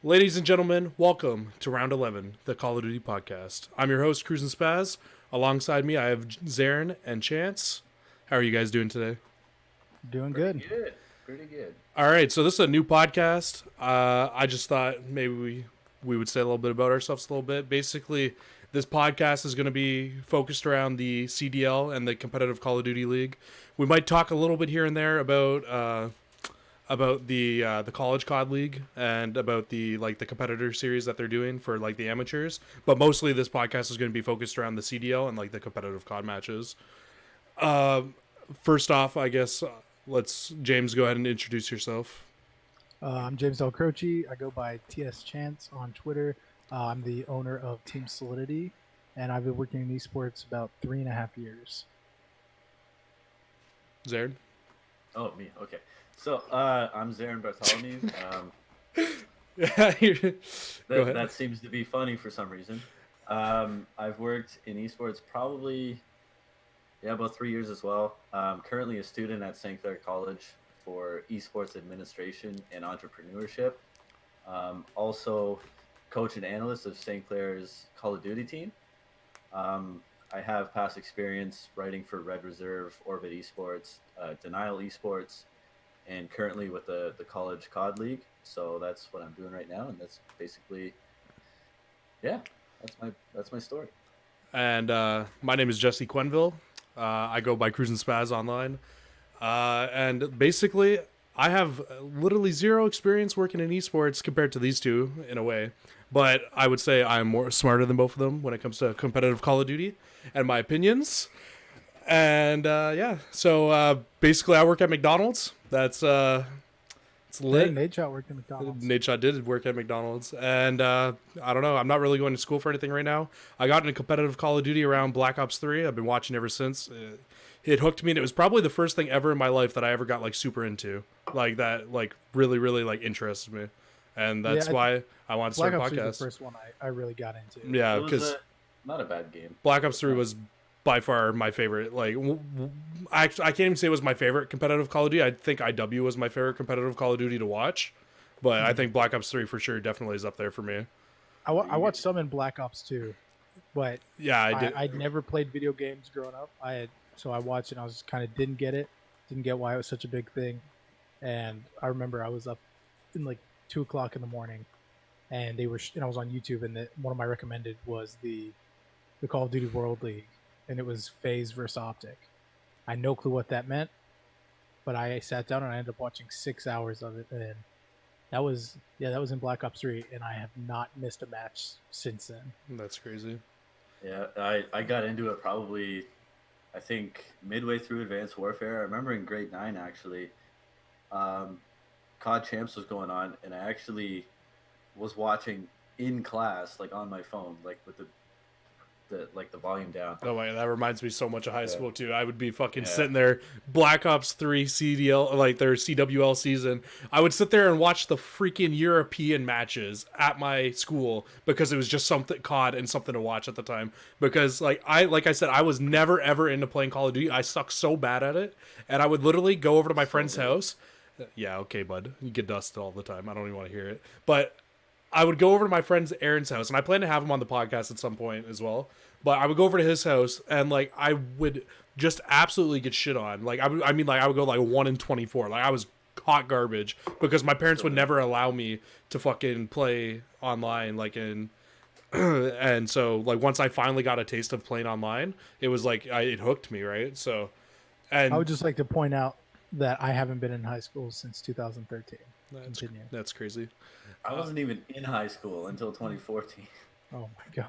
Ladies and gentlemen, welcome to Round 11, the Call of Duty podcast. I'm your host, Cruz and Spaz. Alongside me, I have Zarin and Chance. How are you guys doing today? Doing Pretty good. good. Pretty good. All right, so this is a new podcast. I just thought maybe we would say a little bit about ourselves a little bit. Basically, this podcast is going to be focused around the CDL and the competitive Call of Duty League. We might talk a little bit here and there about the college COD league and about the competitor series that they're doing for like the amateurs. But mostly this podcast is going to be focused around the CDL and like the competitive COD matches. First off, I guess let's James go ahead and introduce yourself. I'm James Del Croce. I go by TS Chance on Twitter. I'm the owner of Team Solidity, and I've been working in esports about 3.5 years. Zarin. Oh, me. Okay. So, I'm Zarin Bartholomew. That seems to be funny for some reason. I've worked in esports probably, about 3 years as well. Currently a student at St. Clair College for esports administration and entrepreneurship. Also, coach and analyst of St. Clair's Call of Duty team. I have past experience writing for Red Reserve, Orbit Esports, Denial Esports, and currently with the College COD League. So that's what I'm doing right now, and that's basically, that's my story. And my name is Jesse Quenville. I go by Cruz and Spaz online. And basically, I have literally zero experience working in esports compared to these two in a way. But I would say I'm more smarter than both of them when it comes to competitive Call of Duty and my opinions. And so basically, I work at McDonald's. That's it's lit. Nate Shot worked at McDonald's. Nate Shot did work at McDonald's, and I don't know. I'm not really going to school for anything right now. I got into competitive Call of Duty around Black Ops 3. I've been watching ever since. It hooked me, and it was probably the first thing ever in my life that I ever got like super into, like that, like really, really like interested me, and that's why I wanted to start a Black Ops 3 podcast. was the first one I really got into. Yeah, It was because not a bad game. Black Ops 3 was by far my favorite. Like, I can't even say it was my favorite competitive Call of Duty. I think IW was my favorite competitive Call of Duty to watch, but I think Black Ops 3 for sure definitely is up there for me. I watched some in Black Ops 2, but Yeah, I did. I'd never played video games growing up. So I watched it and I was kind of didn't get why it was such a big thing. And I remember I was up in like 2 o'clock in the morning, and I was on YouTube, and one of my recommended was the Call of Duty World League, and it was FaZe versus Optic. I had no clue what that meant, but I sat down and I ended up watching 6 hours of it, and that was in Black Ops 3, and I have not missed a match since then. That's crazy. Yeah, I got into it probably, I think, midway through Advanced Warfare. I remember in grade 9, actually, COD Champs was going on, and I actually was watching in class, like on my phone, like with the volume down. Oh my, that reminds me so much of high school too. I would be fucking sitting there, Black Ops 3 CDL, like their CWL season. I would sit there and watch the freaking European matches at my school because it was just something COD and something to watch at the time. Because like I said, I was never ever into playing Call of Duty. I suck so bad at it, and I would literally go over to my friend's house. Yeah, okay, bud. You get dusted all the time. I don't even want to hear it, but I would go over to my friend's Aaron's house, and I plan to have him on the podcast at some point as well. But I would go over to his house, and like I would just absolutely get shit on. Like I would go like 1-24. Like I was hot garbage because my parents would never allow me to fucking play online. Like and so like once I finally got a taste of playing online, it was like it hooked me, right? So, and I would just like to point out that I haven't been in high school since 2013. That's crazy. I wasn't even in high school until 2014. Oh my god!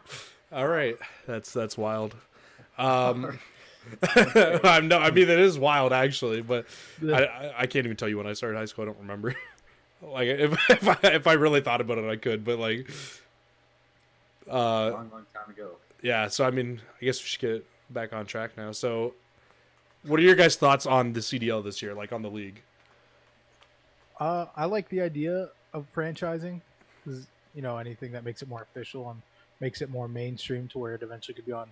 All right, that's wild. I mean, it is wild actually, but I can't even tell you when I started high school. I don't remember. Like if I really thought about it, I could, but like, Long time ago. Yeah. So I mean, I guess we should get back on track now. So, what are your guys' thoughts on the CDL this year, like on the league? I like the idea of franchising, because anything that makes it more official and makes it more mainstream to where it eventually could be on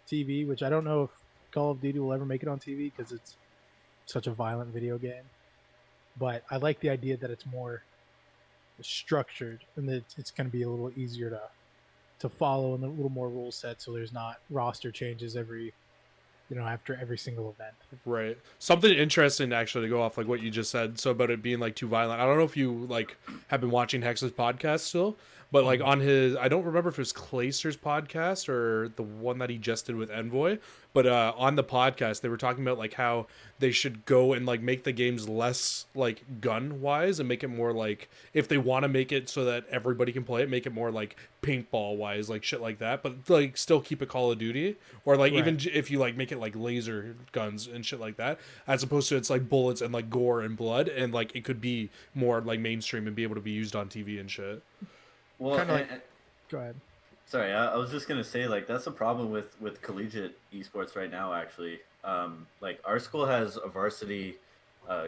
TV. Which I don't know if Call of Duty will ever make it on TV because it's such a violent video game. But I like the idea that it's more structured, and it's going to be a little easier to follow and a little more rule set, so there's not roster changes every after every single event. Right. Something interesting actually to go off like what you just said. So about it being like too violent. I don't know if you like have been watching Hex's podcast still, but like on his, I don't remember if it was Clayster's podcast or the one that he just did with Envoy, but on the podcast they were talking about like how they should go and like make the games less like gun wise and make it more like, if they want to make it so that everybody can play it, make it more like paintball wise, like shit like that, but like still keep it Call of Duty, or like Right. even if you like make it like laser guns and shit like that, as opposed to it's like bullets and like gore and blood, and like it could be more like mainstream and be able to be used on TV and shit. Well, Kinda like- Go ahead. sorry, I was just gonna say like that's a problem with collegiate esports right now. Actually, like our school has a varsity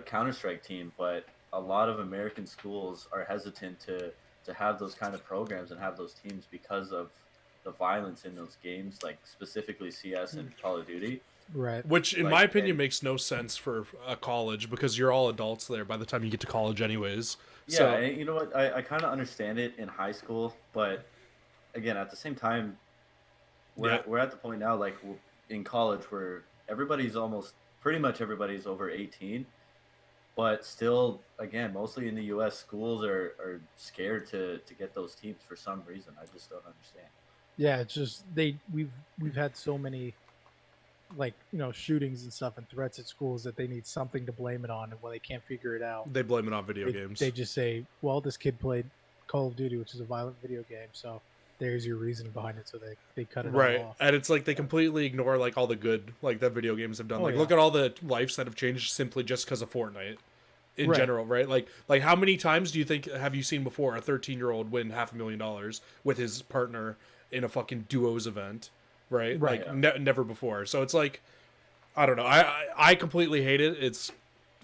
Counter-Strike team, but a lot of American schools are hesitant to have those kind of programs and have those teams because of the violence in those games, like specifically CS and Call of Duty. Right. Which, in Like, my opinion, and- makes no sense for a college, because you're all adults there by the time you get to college, anyways. Yeah, So and you know what? I kind of understand it in high school, but again, at the same time, we're at the point now, like in college, where pretty much everybody's over 18, but still, again, mostly in the U.S., schools are scared to get those teams for some reason. I just don't understand. Yeah, it's just we've had so many like shootings and stuff and threats at schools that they need something to blame it on, and when they can't figure it out, they blame it on video games. they just say, well, this kid played Call of Duty, which is a violent video game, so there's your reason behind it. So they cut it Right, all off. and it's like they completely ignore like all the good like that video games have done. Oh, Like yeah. look at all the lives that have changed simply just because of Fortnite in Right. general, right? Like how many times do you think have you seen before a 13-year-old win $500,000 with his partner in a fucking duos event, right? Right. Like never before. So it's like, I don't know. I completely hate it. It's,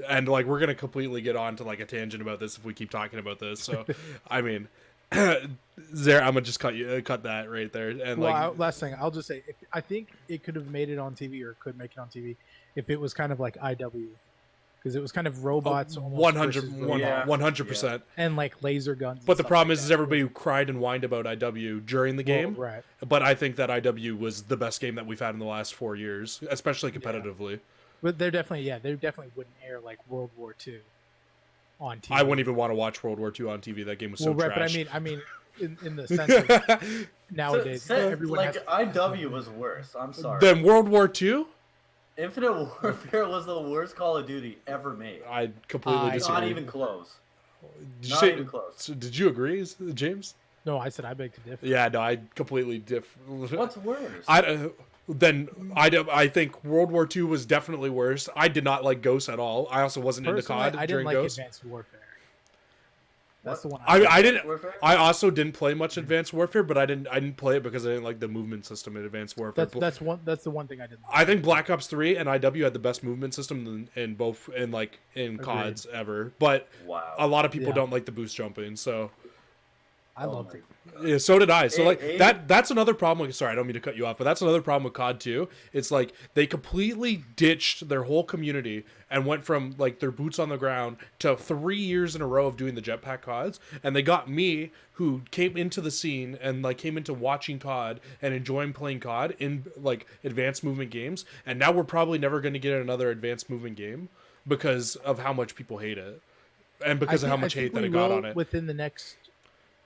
and like we're gonna completely get on to like a tangent about this if we keep talking about this. So I mean, there, I'm gonna just cut that right there. And Well, like last thing I'll just say, I think it could have made it on TV, or could make it on TV, if it was kind of like IW, because it was kind of robots, almost 100 versus robots, 100%. and like laser guns. But and the stuff problem like is that. everybody who cried and whined about IW during the game. Well, right. But I think that IW was the best game that we've had in the last 4 years, especially competitively. But they definitely wouldn't air like World War II on TV. I wouldn't even want to watch World War II on TV. That game was so right, trash. but I mean, in the sense of nowadays, everyone like has. IW was worse. I'm sorry. Then World War II, Infinite Warfare was the worst Call of Duty ever made. I completely disagree. Not even close. Did you Not say- even close. so did you agree, James? No, I said I beg to differ. Yeah, no, I completely What's worse? I think World War II was definitely worse. I did not like Ghost at all. I also wasn't into Personally, COD I didn't during like Ghost. Advanced Warfare. That's the one. I didn't. Warfare? I also didn't play much Advanced Warfare, but I didn't play it because I didn't like the movement system in Advanced Warfare. That's the one thing I didn't. I think Black Ops 3 and IW had the best movement system in both in Agreed. CODs ever. But Wow. a lot of people Yeah. don't like the boost jumping, so I loved it. yeah, so did I. So like Hey. that's another problem. Sorry, I don't mean to cut you off, but that's another problem with COD 2. It's like they completely ditched their whole community and went from like their boots on the ground to 3 years in a row of doing the jetpack CODs, and they got me, who came into the scene and like came into watching COD and enjoying playing COD in like advanced movement games, and now we're probably never going to get another advanced movement game because of how much people hate it and because of how much hate that it got on it. Within the next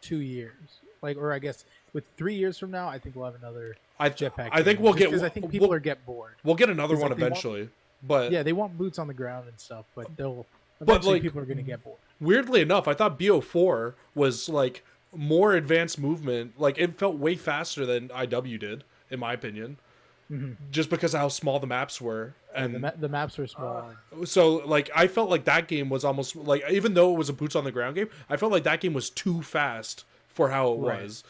2 years, or I guess with 3 years from now, I think we'll have another jetpack. I think game, we'll just get. 'cause I think people we'll, are get bored. we'll get another 'Cause, one like, they want- eventually, but Yeah, they want boots on the ground and stuff, but But, eventually like, people are going to get bored. weirdly enough, I thought BO4 was like more advanced movement. Like it felt way faster than IW did, in my opinion, just because of how small the maps were. And The maps are small. so like I felt like that game was almost like, even though it was a boots on the ground game, I felt like that game was too fast for how it Right. was.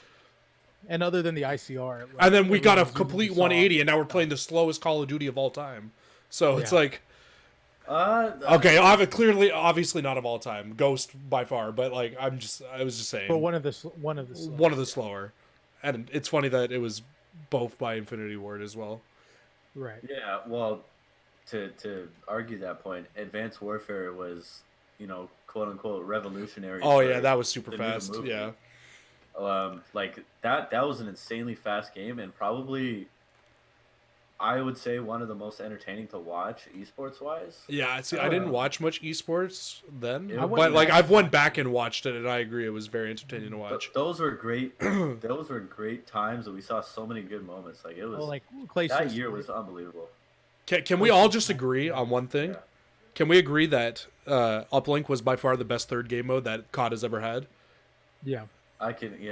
And other than the ICR, And then we got a everyone's complete using the 180, and now we're soft playing the slowest Call of Duty of all time. So it's Yeah. like, okay, obviously not of all time, Ghost by far, but like I was just saying, But one of the one of the slower. And it's funny that it was both by Infinity Ward as well. right. Yeah, well, to argue that point, Advanced Warfare was, quote unquote revolutionary. Oh yeah, that was super fast. Yeah. Like that was an insanely fast game, and probably I would say one of the most entertaining to watch esports wise. Yeah, see, I didn't watch much esports then, I but like I've went back and watched it, and I agree it was very entertaining to watch. Those were great. Those were great times, and we saw so many good moments. Like it was that year was unbelievable. Can we all just agree on one thing? Yeah. Can we agree that Uplink was by far the best third game mode that COD has ever had? Yeah. I can agree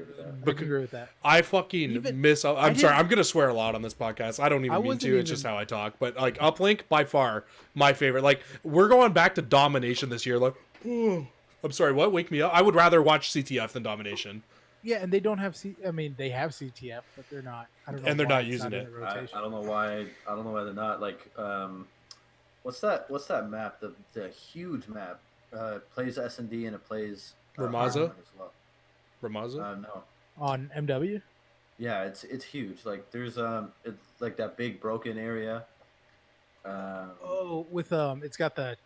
with that. I can agree with that. I fucking miss. I'm sorry. I'm gonna swear a lot on this podcast. I don't even mean to. It's just how I talk. But like Uplink, by far my favorite. Like we're going back to Domination this year. Like, I'm sorry. What? Wake me up. I would rather watch CTF than Domination. Yeah, and they don't have I mean, they have CTF, but they're not. I don't know. And they're not using it. I don't know why. I don't know why they're not. Like, what's that map? The huge map. Plays S&D and it plays Ramaza as well. Ramaza? No. On MW? Yeah, it's huge. Like there's it's like that big broken area. It's got the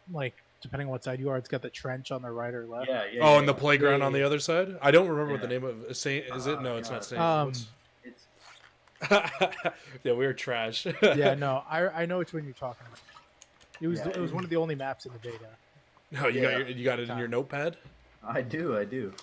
depending on what side you are, it's got the trench on the right or left. Yeah. And the playground on the other side. I don't remember what the name of Saint is. It no, it's not Saint. It's yeah, we were trash. Yeah, no, I know which one you're talking about. It was one of the only maps in the beta. No, you got it in your notepad. I do.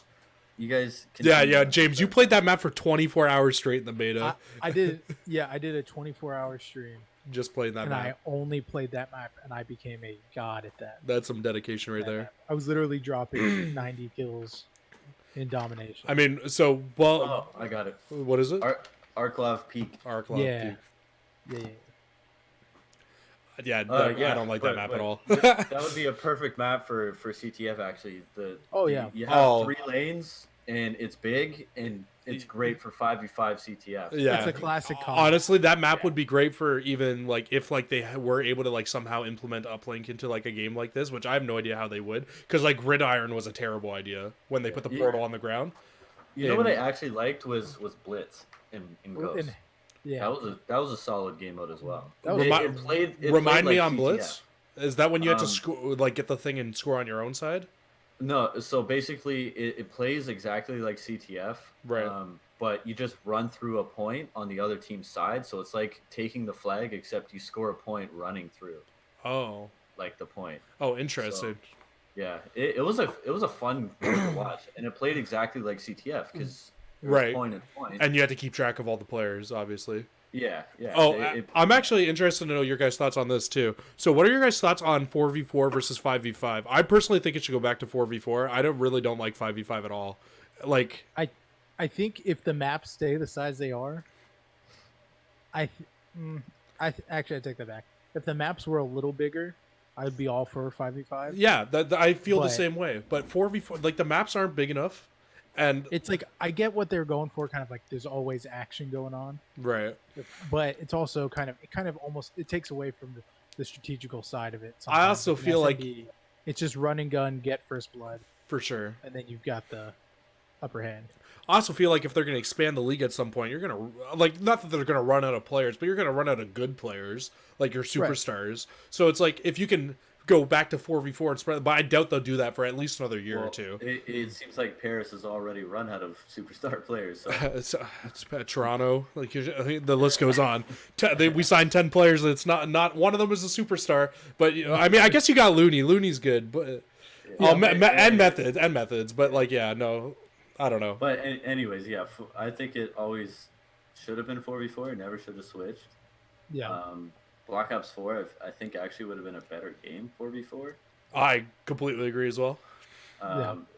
You guys can James, you played that map for 24 hours straight in the beta. I did. Yeah, I did a 24-hour stream. Just playing that map. And I only played that map, and I became a god at that. That's some dedication right there. Map. I was literally dropping 90 kills in Domination. I mean, I got it. What is it? Arklov Peak. Arklov Peak. Yeah, I don't like that map at all. That would be a perfect map for CTF, actually. You have 3 lanes, and it's big, and it's great for 5v5 CTF. Yeah, it's a classic combo. Honestly, that map would be great for even like if like they were able to like somehow implement uplink into like a game like this, which I have no idea how they would, because like Gridiron was a terrible idea when they put the portal on the ground. You know what I actually liked was Blitz in Ghost. Yeah, that was a solid game mode as well. Remind me on CTF. Blitz. Is that when you had to score, like get the thing and score on your own side? No, so basically it plays exactly like CTF, right? But you just run through a point on the other team's side, so it's like taking the flag, except you score a point running through. Oh, like the point. Oh, interesting. So, yeah, it was a fun game to watch, and it played exactly like CTF because point and point, and you had to keep track of all the players, obviously. Yeah. Oh, I'm actually interested to know your guys' thoughts on this too. So, what are your guys' thoughts on 4v4 versus 5v5? I personally think it should go back to 4v4. I really don't like 5v5 at all. Like, I think if the maps stay the size they are, actually I take that back. If the maps were a little bigger, I'd be all for 5v5. Yeah, I feel the same way. But 4v4, like the maps aren't big enough. And it's like I get what they're going for, kind of like there's always action going on, right? But it's also kind of almost it takes away from the strategical side of it. I also feel like it's just run and gun, get first blood for sure, and then you've got the upper hand. I also feel like if they're going to expand the league at some point, you're going to not that they're going to run out of players, but you're going to run out of good players, like your superstars. Right. So it's like if you can go back to 4v4 and spread, but I doubt they'll do that for at least another year or two. It seems like Paris has already run out of superstar players. So. it's Toronto, like the list goes on. We signed 10 players, and it's not one of them is a superstar. But I mean, I guess you got Looney. Looney's good, but methods. But like, yeah, no, I don't know. But anyways, yeah, I think it always should have been 4v4. It never should have switched. Yeah. Black Ops 4, I think, actually would have been a better game 4v4. I completely agree as well.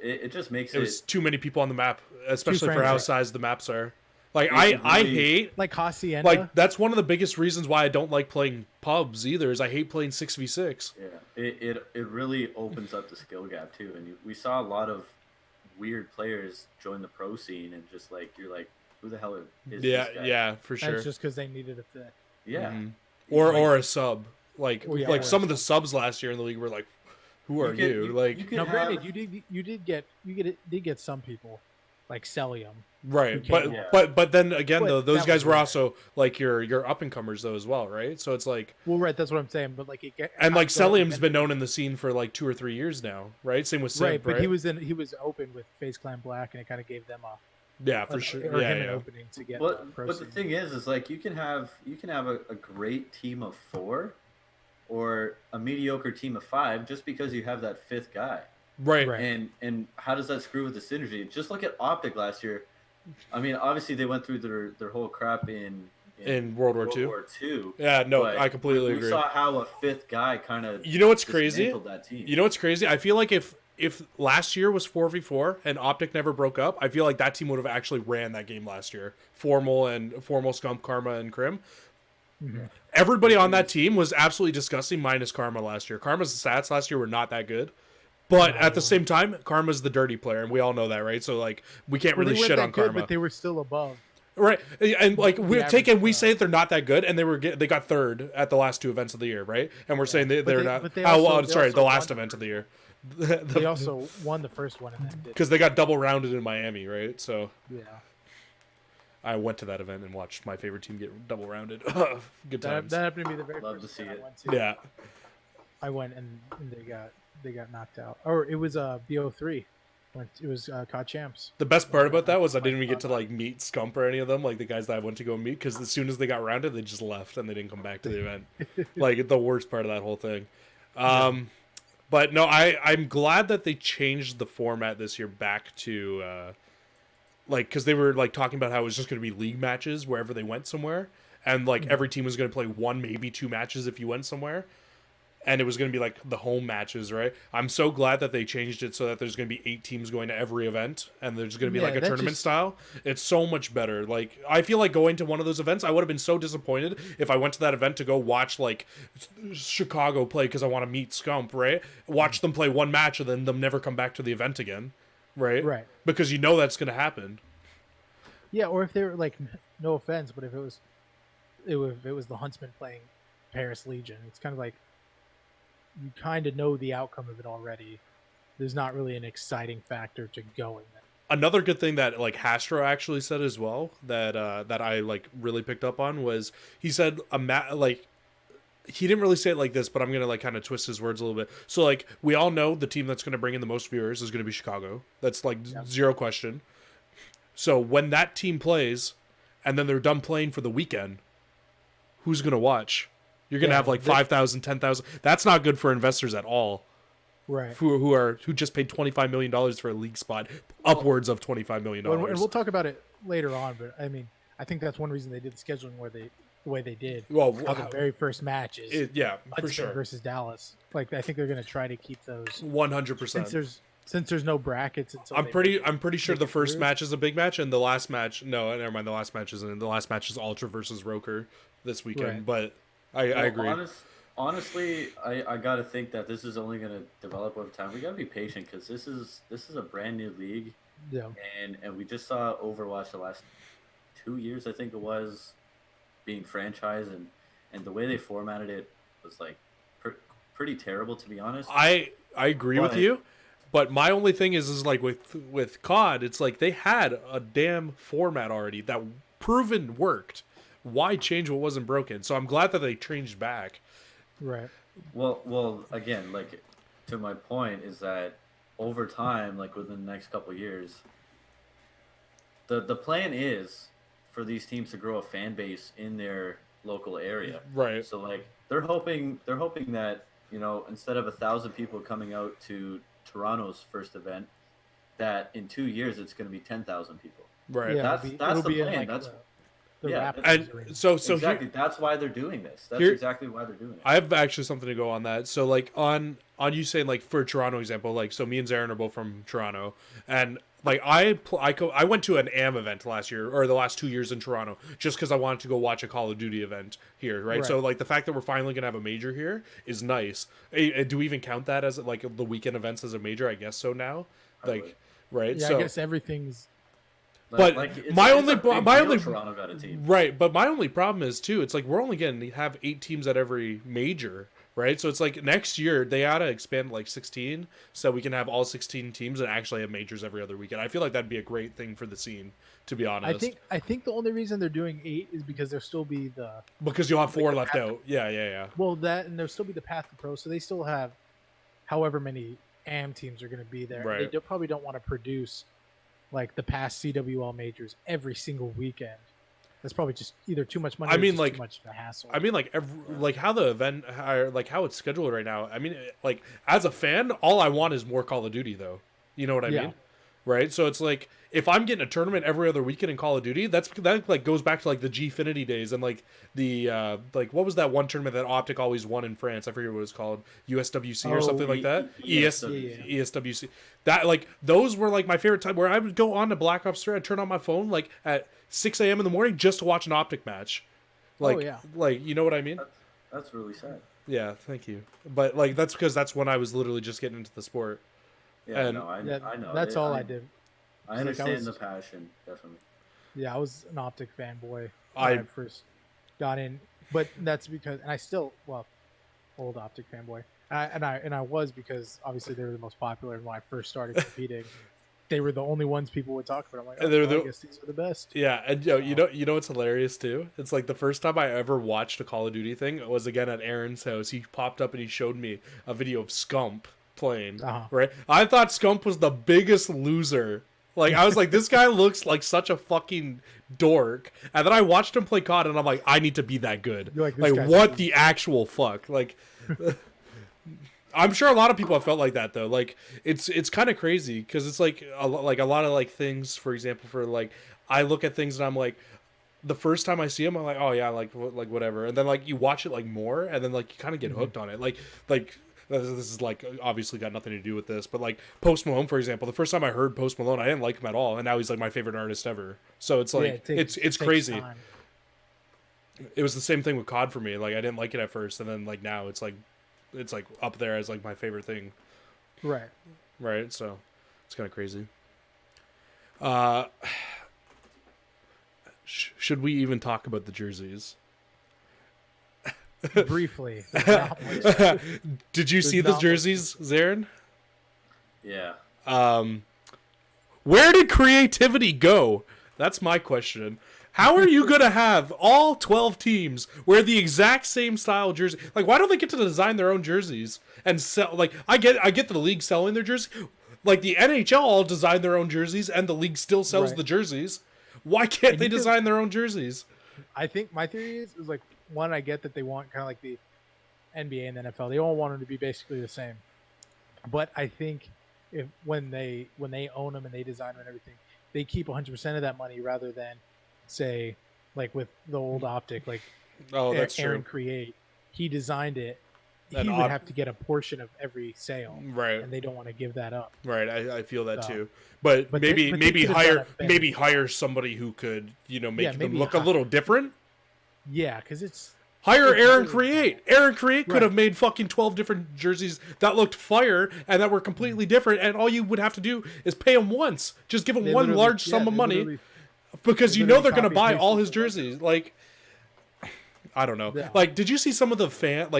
It just makes it was too many people on the map, especially for how sized the maps are. Like I hate like Hacienda. Like that's one of the biggest reasons why I don't like playing pubs either. Is I hate playing 6v6. Yeah, it really opens up the skill gap too, and we saw a lot of weird players join the pro scene, and just like you're like, who the hell is this guy? Yeah, for sure. That's just because they needed a fit. Yeah. Mm-hmm. Or a sub, like some of the subs last year in the league were like, "Who are you?" Granted, you did get some people, like Celium. Right, came but then again But though, those that guys was were rare. also like your up and comers though as well, right? So it's like, Well, right, that's what I'm saying. But like, and like I'm going Celium's been known in the scene for like 2 or 3 years now, right? Same with Simp, right, but right? he was open with FaZe Clan Black, and it kind of gave them Yeah, for sure. or Yeah, him an yeah. opening to get pro But the scene. thing is like you can have a great team of 4 or a mediocre team of 5 just because you have that 5th guy. Right. And how does that screw with the synergy? Just look at Optic last year. I mean, obviously they went through their whole crap in World War II. Yeah, no, I completely agree. We saw how a 5th guy kind of You know what's crazy? that team. You know what's crazy? I feel like if last year was 4v4 and Optic never broke up, I feel like that team would have actually ran that game last year. Formal, Scump, Karma, and Crim. Mm-hmm. Everybody on that team was absolutely disgusting minus Karma last year. Karma's stats last year were not that good. But at the same time, Karma's the dirty player, and we all know that, right? So like, we can't really shit on Karma. But they were still above. Right, and like we say they're not that good, and they got third at the last 2 events of the year, right? And we're saying they're not. The last event of the year. They also won the first one, because they got double rounded in Miami, right? So yeah, I went to that event and watched my favorite team get double rounded. Good times. That happened to be the very Love first to see one it. I went to. Yeah, I went and they got knocked out, or it was BO3. It was COD champs. the best part about that was I didn't even get to like meet Scump or any of them, like the guys that I went to go meet, because as soon as they got rounded, they just left and they didn't come back to the event. Like the worst part of that whole thing. But no, I'm glad that they changed the format this year back to like, because they were like talking about how it was just going to be league matches wherever they went somewhere, and like every team was going to play 1, maybe 2 matches if you went somewhere. And it was going to be like the home matches, right? I'm so glad that they changed it so that there's going to be 8 teams going to every event, and there's going to be like a tournament style. It's so much better. Like, I feel like going to one of those events, I would have been so disappointed if I went to that event to go watch like Chicago play because I want to meet Scump, right? Watch them play 1 match and then them never come back to the event again, right? Right. Because you know that's going to happen. Yeah, or if they were like, no offense, but if it was the Huntsman playing Paris Legion, it's kind of like, you kind of know the outcome of it already. There's not really an exciting factor to going there. Another good thing that like Hastro actually said as well that I like really picked up on was he said like he didn't really say it like this, but I'm gonna like kind of twist his words a little bit. So like we all know the team that's gonna bring in the most viewers is gonna be Chicago. That's like zero question. So when that team plays, and then they're done playing for the weekend, who's gonna watch? You're gonna have like 5,000, 10,000. That's not good for investors at all. Right. Who just paid $25 million for a league spot, upwards of $25 million. And we'll talk about it later on, but I mean, I think that's one reason they did the scheduling the way they did. Well, the very first match is for sure versus Dallas. Like I think they're gonna try to keep those 100%. Since there's no brackets. I'm pretty sure the first match is a big match, and the last match, no, never mind. The last match isn't. The last match is Ultra versus Roker this weekend, right. But. I agree. Honestly, I gotta think that this is only gonna develop over time. We gotta be patient because this is a brand new league. Yeah. And we just saw Overwatch the last 2 years, I think it was, being franchised, and the way they formatted it was like pretty terrible, to be honest. I agree with you, but my only thing is like with COD, it's like they had a damn format already that proven worked. Why change what wasn't broken? So I'm glad that they changed back. Right. Well, again, like to my point is that over time, like within the next couple of years, the plan is for these teams to grow a fan base in their local area. Right. So like they're hoping that, you know, instead of 1,000 people coming out to Toronto's first event, that in 2 years it's going to be 10,000 people. Right. Yeah, That's the plan. Like that's and so exactly. That's why they're doing this. That's exactly why they're doing it. I have actually something to go on that. So like on you saying like for Toronto example, like so me and Zarin are both from Toronto, and like I went to an AM event last year or the last 2 years in Toronto just because I wanted to go watch a Call of Duty event here, right? So like the fact that we're finally gonna have a major here is nice. Do we even count that as like the weekend events as a major? I guess so now. Like right. Yeah, so I guess everything's. But my only Toronto got a team. Right, but my only problem is too. It's like we're only going to have 8 teams at every major, right? So it's like next year they ought to expand like 16 so we can have all 16 teams and actually have majors every other weekend. I feel like that'd be a great thing for the scene, to be honest. I think the only reason they're doing 8 is because there'll still be the Because you'll have like 4 the left path out. Yeah, yeah, yeah. well that and there'll still be the path to pro, so they still have however many AM teams are going to be there. Right. They probably don't want to produce like the past CWL majors every single weekend. That's probably just either too much money. I or mean, just like too much of a hassle. I mean, like like how the event, like how it's scheduled right now. I mean, like as a fan, all I want is more Call of Duty, though. You know what I Yeah. mean? Right. So it's like if I'm getting a tournament every other weekend in Call of Duty, that like goes back to like the Gfinity days and like the like what was that one tournament that Optic always won in France? I forget what it was called, USWC or something like that. ESWC. That like those were like my favorite time where I would go on to Black Ops 3, I'd turn on my phone like at 6 a.m. in the morning just to watch an Optic match. Like, like you know what I mean? That's really sad. Yeah, thank you. But like that's because that's when I was literally just getting into the sport. Yeah, And- no, I know. That's all I did. I understand the passion, definitely. Yeah, I was an Optic fanboy when I- I first got in, but that's because, and I still, well, old Optic fanboy, and I was because obviously they were the most popular, and when I first started competing, they were the only ones people would talk about. I'm like, And they're well, the- I guess these are the best. Yeah, and you know what's hilarious too? It's like the first time I ever watched a Call of Duty thing was again at Aaron's house. He popped up and he showed me a video of Scump playing. Right? I thought Scump was the biggest loser. Like I was like, this guy looks like such a fucking dork. And then I watched him play COD, and I'm like, I need to be that good. You're like, this guy's what good. the actual fuck? Like, I'm sure a lot of people have felt like that though. Like it's kind of crazy because it's like a lot of like things. For example, for like I look at things and I'm like, the first time I see them, I'm like, oh yeah, like whatever. And then like you watch it like more, and then like you kind of get hooked on it. Like this is like obviously got nothing to do with this, but like Post Malone, for example, the first time I heard Post Malone, I didn't like him at all, and now he's like my favorite artist ever. So it's like it's crazy. Time. It was the same thing with COD for me. Like I didn't like it at first, and then like now it's like up there as like my favorite thing. Right. So it's kind of crazy. Should we even talk about the jerseys? Briefly. Not much. Did you see the jerseys, Zarin? Yeah. Where did creativity go? That's my question. How are you gonna have all 12 teams wear the exact same style jersey? Like, why don't they get to design their own jerseys and sell? Like, I get the league selling their jerseys. Like the NHL all design their own jerseys, and the league still sells the jerseys. Why can't they design their own jerseys? I think my theory is like, one, I get that they want kind of like the NBA and the NFL. They all want them to be basically the same. But I think when they own them and they design them and everything, they keep 100% of that money rather than say like with the old Optic, like that's Aaron true. Create, he designed it. And he would have to get a portion of every sale, right? And they don't want to give that up, right? I feel that too, but maybe hire somebody who could make them look a little different. Yeah, because it's hire Aaron Create. Aaron Create could have made fucking 12 different jerseys that looked fire and that were completely different, and all you would have to do is pay him once. Just give him one large sum of money, because you know they're gonna buy all his jerseys. Like, I don't know. Yeah. Like, did you see some of the fan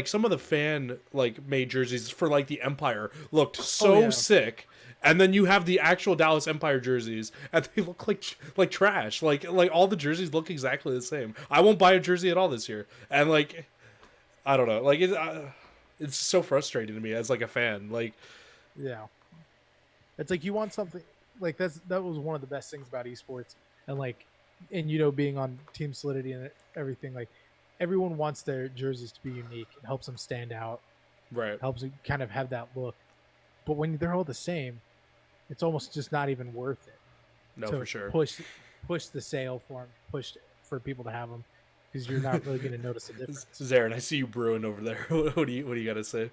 made jerseys for like the Empire looked so sick, and then you have the actual Dallas Empire jerseys and they look like trash. Like all the jerseys look exactly the same. I won't buy a jersey at all this year, and like, I don't know. Like it's so frustrating to me as like a fan. Like, yeah, it's like you want something like that was one of the best things about esports, and like, and being on Team Solidity and everything, like. Everyone wants their jerseys to be unique. It helps them stand out. Right. Helps them kind of have that look. But when they're all the same, it's almost just not even worth it. No, for sure. Push the sale for them. Push for people to have them, because you're not really going to notice a difference. Zarin, I see you brewing over there. What do you got to say?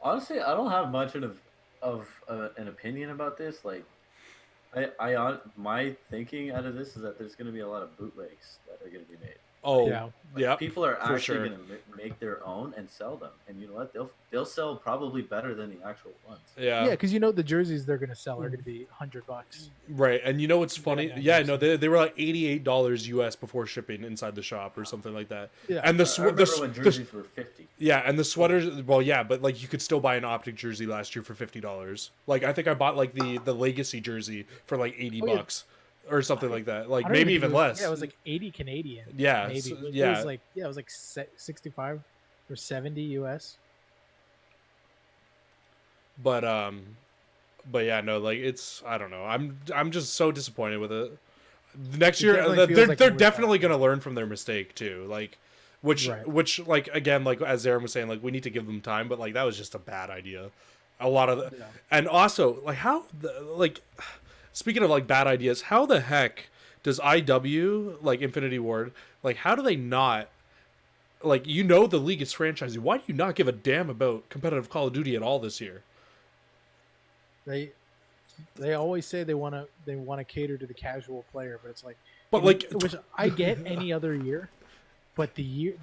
Honestly, I don't have much of an opinion about this. Like, my thinking out of this is that there's going to be a lot of bootlegs that are going to be made. Oh, Yeah. yeah, People are for actually sure. going to make their own and sell them, and you know what? They'll sell probably better than the actual ones. Yeah, Yeah. because the jerseys they're gonna sell are gonna be $100. Right, and you know what's They're funny? gonna have Yeah, them no, sell. they were like $88 US before shipping inside the shop or something like that. Yeah. And I remember when jerseys were 50. yeah, and the sweaters. Well, yeah, but like you could still buy an Optic jersey last year for $50. Like I think I bought like the Legacy jersey for like 80 Oh, yeah. bucks or something like that. I Like don't maybe think even it was, less. Yeah, it was like 80 Canadian. Yeah, maybe. so- It yeah. was like 65 or 70 US. But yeah, no, like it's I don't know. I'm just so disappointed with it. Next It year, definitely feels they're like they're it was definitely bad. gonna learn from their mistake too. Like, which Right. which like again, like as Aaron was saying, like we need to give them time, but like that was just a bad idea. A lot of Yeah. and also like like speaking of like bad ideas, how the heck does IW like Infinity Ward like how do they not like the league is franchising? Why do you not give a damn about competitive Call of Duty at all this year? They always say they want to cater to the casual player, but it's like, But like which I get any other year, but the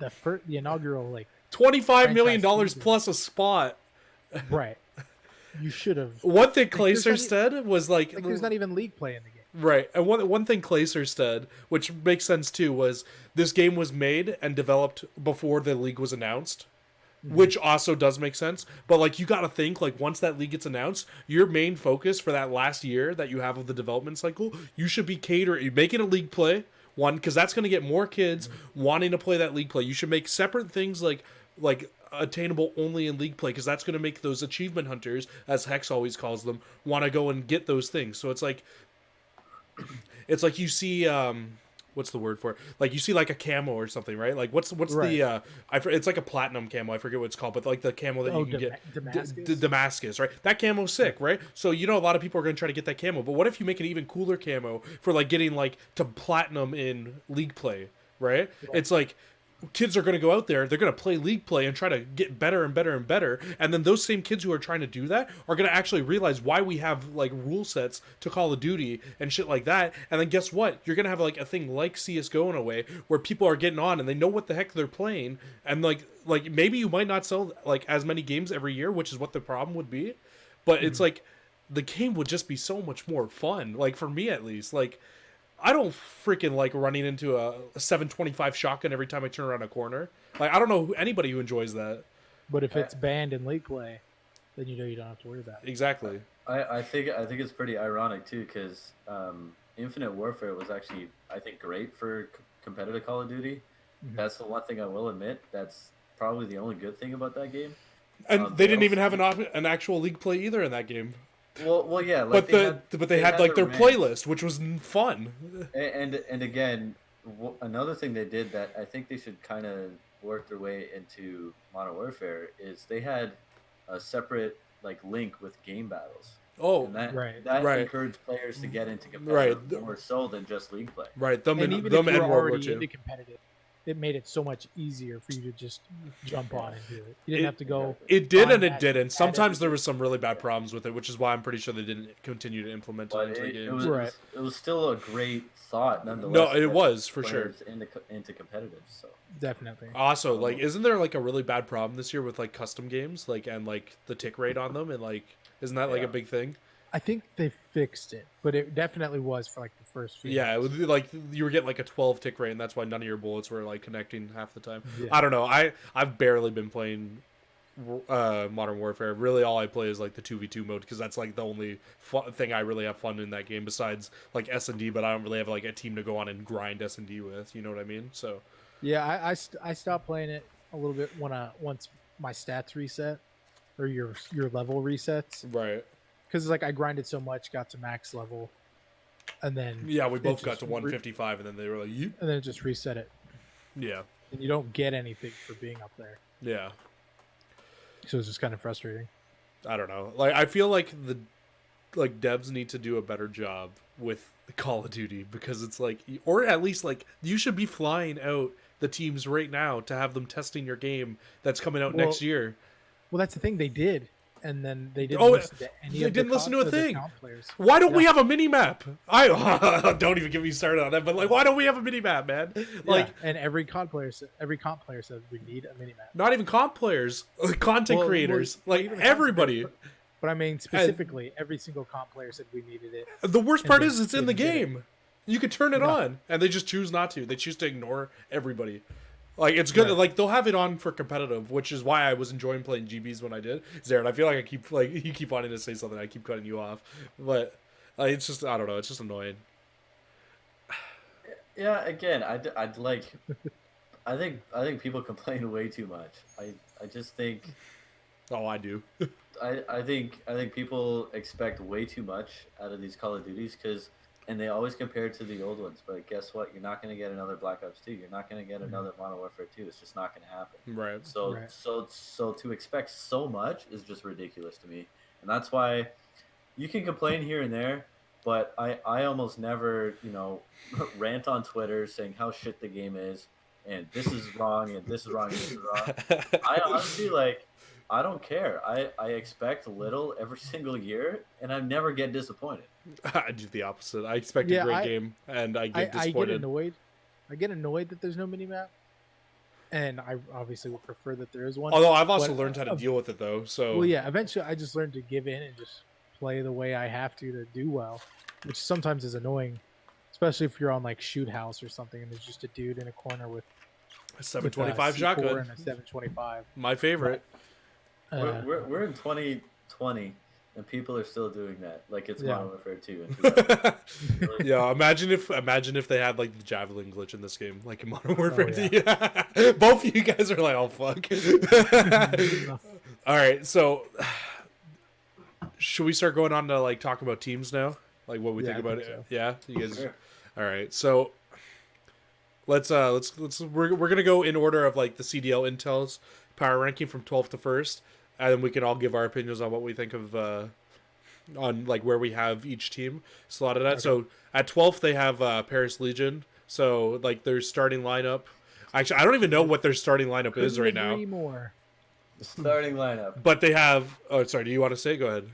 inaugural like $25 million season. plus a spot. right, you should have. One thing there's Claser not said was like there's not even league play in the game. right, and one thing Claser said, which makes sense too, was this game was made and developed before the league was announced. Which also does make sense, but like you got to think like once that league gets announced, your main focus for that last year that you have of the development cycle, you should be making a league play one because that's going to get more kids wanting to play that league play. You should make separate things like attainable only in league play because that's going to make those achievement hunters, as Hex always calls them, want to go and get those things. So it's like you see what's the word for it? Like you see like a camo or something, right? Like what's Right. the it's like a platinum camo. I forget what it's called, but like the camo that you can get Damascus. Damascus, right? That camo's sick, right? So a lot of people are going to try to get that camo. But what if you make an even cooler camo for like getting like to platinum in league play, right? It's like kids are going to go out there, they're going to play league play and try to get better and better and better, and then those same kids who are trying to do that are going to actually realize why we have like rule sets to Call of Duty and shit like that, and then guess what, you're going to have like a thing like CSGO in a way where people are getting on and they know what the heck they're playing, and like maybe you might not sell like as many games every year, which is what the problem would be, but it's like the game would just be so much more fun, like for me at least. Like I don't freaking like running into a 725 shotgun every time I turn around a corner. Like I don't know anybody who enjoys that. But if it's banned in league play, then you don't have to worry about it. Exactly. I think it's pretty ironic too because Infinite Warfare was actually I think great for competitive Call of Duty. That's the one thing I will admit. That's probably the only good thing about that game. And they didn't even have an actual league play either in that game. Well, yeah. But Like they had like their ranks. playlist, which was fun. And again, another thing they did that I think they should kind of work their way into Modern Warfare is they had a separate like link with game battles. Oh, And that Right. encouraged players to get into competitive Right. more so than just league play. right. Them And in even them if and you were World War already II. into competitive, it made it so much easier for you to just jump on and do it. You didn't have to go. It did find and it that, didn't. add Sometimes there everything. was some really bad problems with it, which is why I'm pretty sure they didn't continue to implement it But into the it game. was Right. it was still a great thought nonetheless. No, to it get was for sure. players into competitive. So Definitely. Also, like, isn't there like a really bad problem this year with like custom games, like and like the tick rate on them, and like, isn't that like a Yeah. big thing? I think they fixed it, but it definitely was for like the first few. Yeah, it months. was like you were getting like a 12 tick rate, and that's why none of your bullets were like connecting half the time. Yeah. I don't know. I've barely been playing Modern Warfare. Really, all I play is like the 2v2 mode because that's like the only thing I really have fun in that game besides like S&D. But I don't really have like a team to go on and grind S&D with. You know what I mean? So Yeah, I stopped playing it a little bit once my stats reset or your level resets, right. because it's like I grinded so much, got to max level, and then Yeah, we it both got just to 155, and then they were like, "Yeep." and then it just reset it, Yeah, and you don't get anything for being up there. yeah. So it's just kind of frustrating. I don't know. Like I feel like the devs need to do a better job with Call of Duty because it's like, or at least like you should be flying out the teams right now to have them testing your game that's coming out next year. Well, that's the thing they did, and then they didn't Oh, listen to any they of didn't listen to a thing. comp players. Why don't we have a mini map? I don't even get me started on that. But like, why don't we have a mini map, man? Like, and every comp player said we need a mini map. not even comp players, like content creators, like everybody. But I mean, specifically, every single comp player said we needed it. The worst And part they is it's in the didn't get it. game. You could turn it on, and they just choose not to. They choose to ignore everybody. Like, it's good. Right. Like, they'll have it on for competitive, which is why I was enjoying playing GBs when I did. Zarin, I feel like you keep wanting to say something. I keep cutting you off, but it's just, I don't know. It's just annoying. Yeah, again, I'd like. I think people complain way too much. I just think. Oh, I do. I think people expect way too much out of these Call of Duties and they always compare it to the old ones. But guess what? You're not going to get another Black Ops 2. You're not going to get another Modern Warfare 2. It's just not going to happen. Right. So to expect so much is just ridiculous to me, and that's why you can complain here and there, but I almost never rant on Twitter saying how shit the game is and this is wrong and this is wrong and this is wrong. I honestly I don't care. I expect little every single year, and I never get disappointed. I do the opposite. I expect a great game, and I get disappointed. I get annoyed that there's no minimap, and I obviously would prefer that there is one. Although I've also learned how to deal with it, though. So well, yeah. Eventually, I just learned to give in and just play the way I have to do well, which sometimes is annoying, especially if you're on like Shoot House or something, and there's just a dude in a corner with a 725 shotgun and a 725. My favorite. We're in 2020 and people are still doing that like it's Modern Warfare 2. Yeah, imagine if they had like the javelin glitch in this game, like in Modern Warfare 2. Yeah. Both of you guys are like, oh fuck. All right, so should we start going on to like talk about teams now, like what we think about it? So. Yeah, you guys. Sure. All right, so let's we're gonna go in order of like the CDL Intel's power ranking from 12th to 1st. And then we can all give our opinions on what we think of, on like where we have each team slotted at. Okay. So at 12th they have Paris Legion. So like their starting lineup. Actually, I don't even know what their starting lineup is right now. More. The starting lineup. But they have. Oh, sorry. Do you want to say? Go ahead.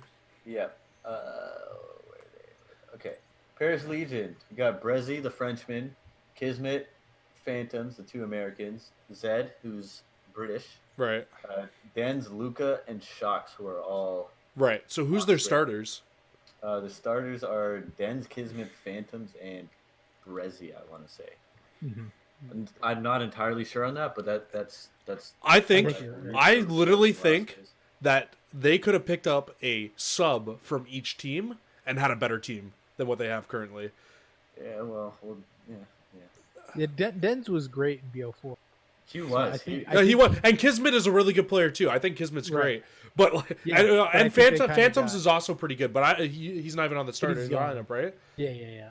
Yeah. Where are they? Okay. Paris Legion. You got Brezzy, the Frenchman, Kismet, Phantoms, the two Americans, Zed, who's British. Right. Denz, Luca, and Shocks, who are all... Right. So who's their starters? The starters are Denz, Kismet, Phantoms, and Brezzy, I want to say. Mm-hmm. I'm not entirely sure on that, but that's I literally think that they could have picked up a sub from each team and had a better team than what they have currently. Yeah, well yeah. Denz was great in BO4. He was. He was, and Kismet is a really good player too. I think Kismet's great, but like, and Phantoms is also pretty good. But he's not even on the starting lineup, right? Yeah.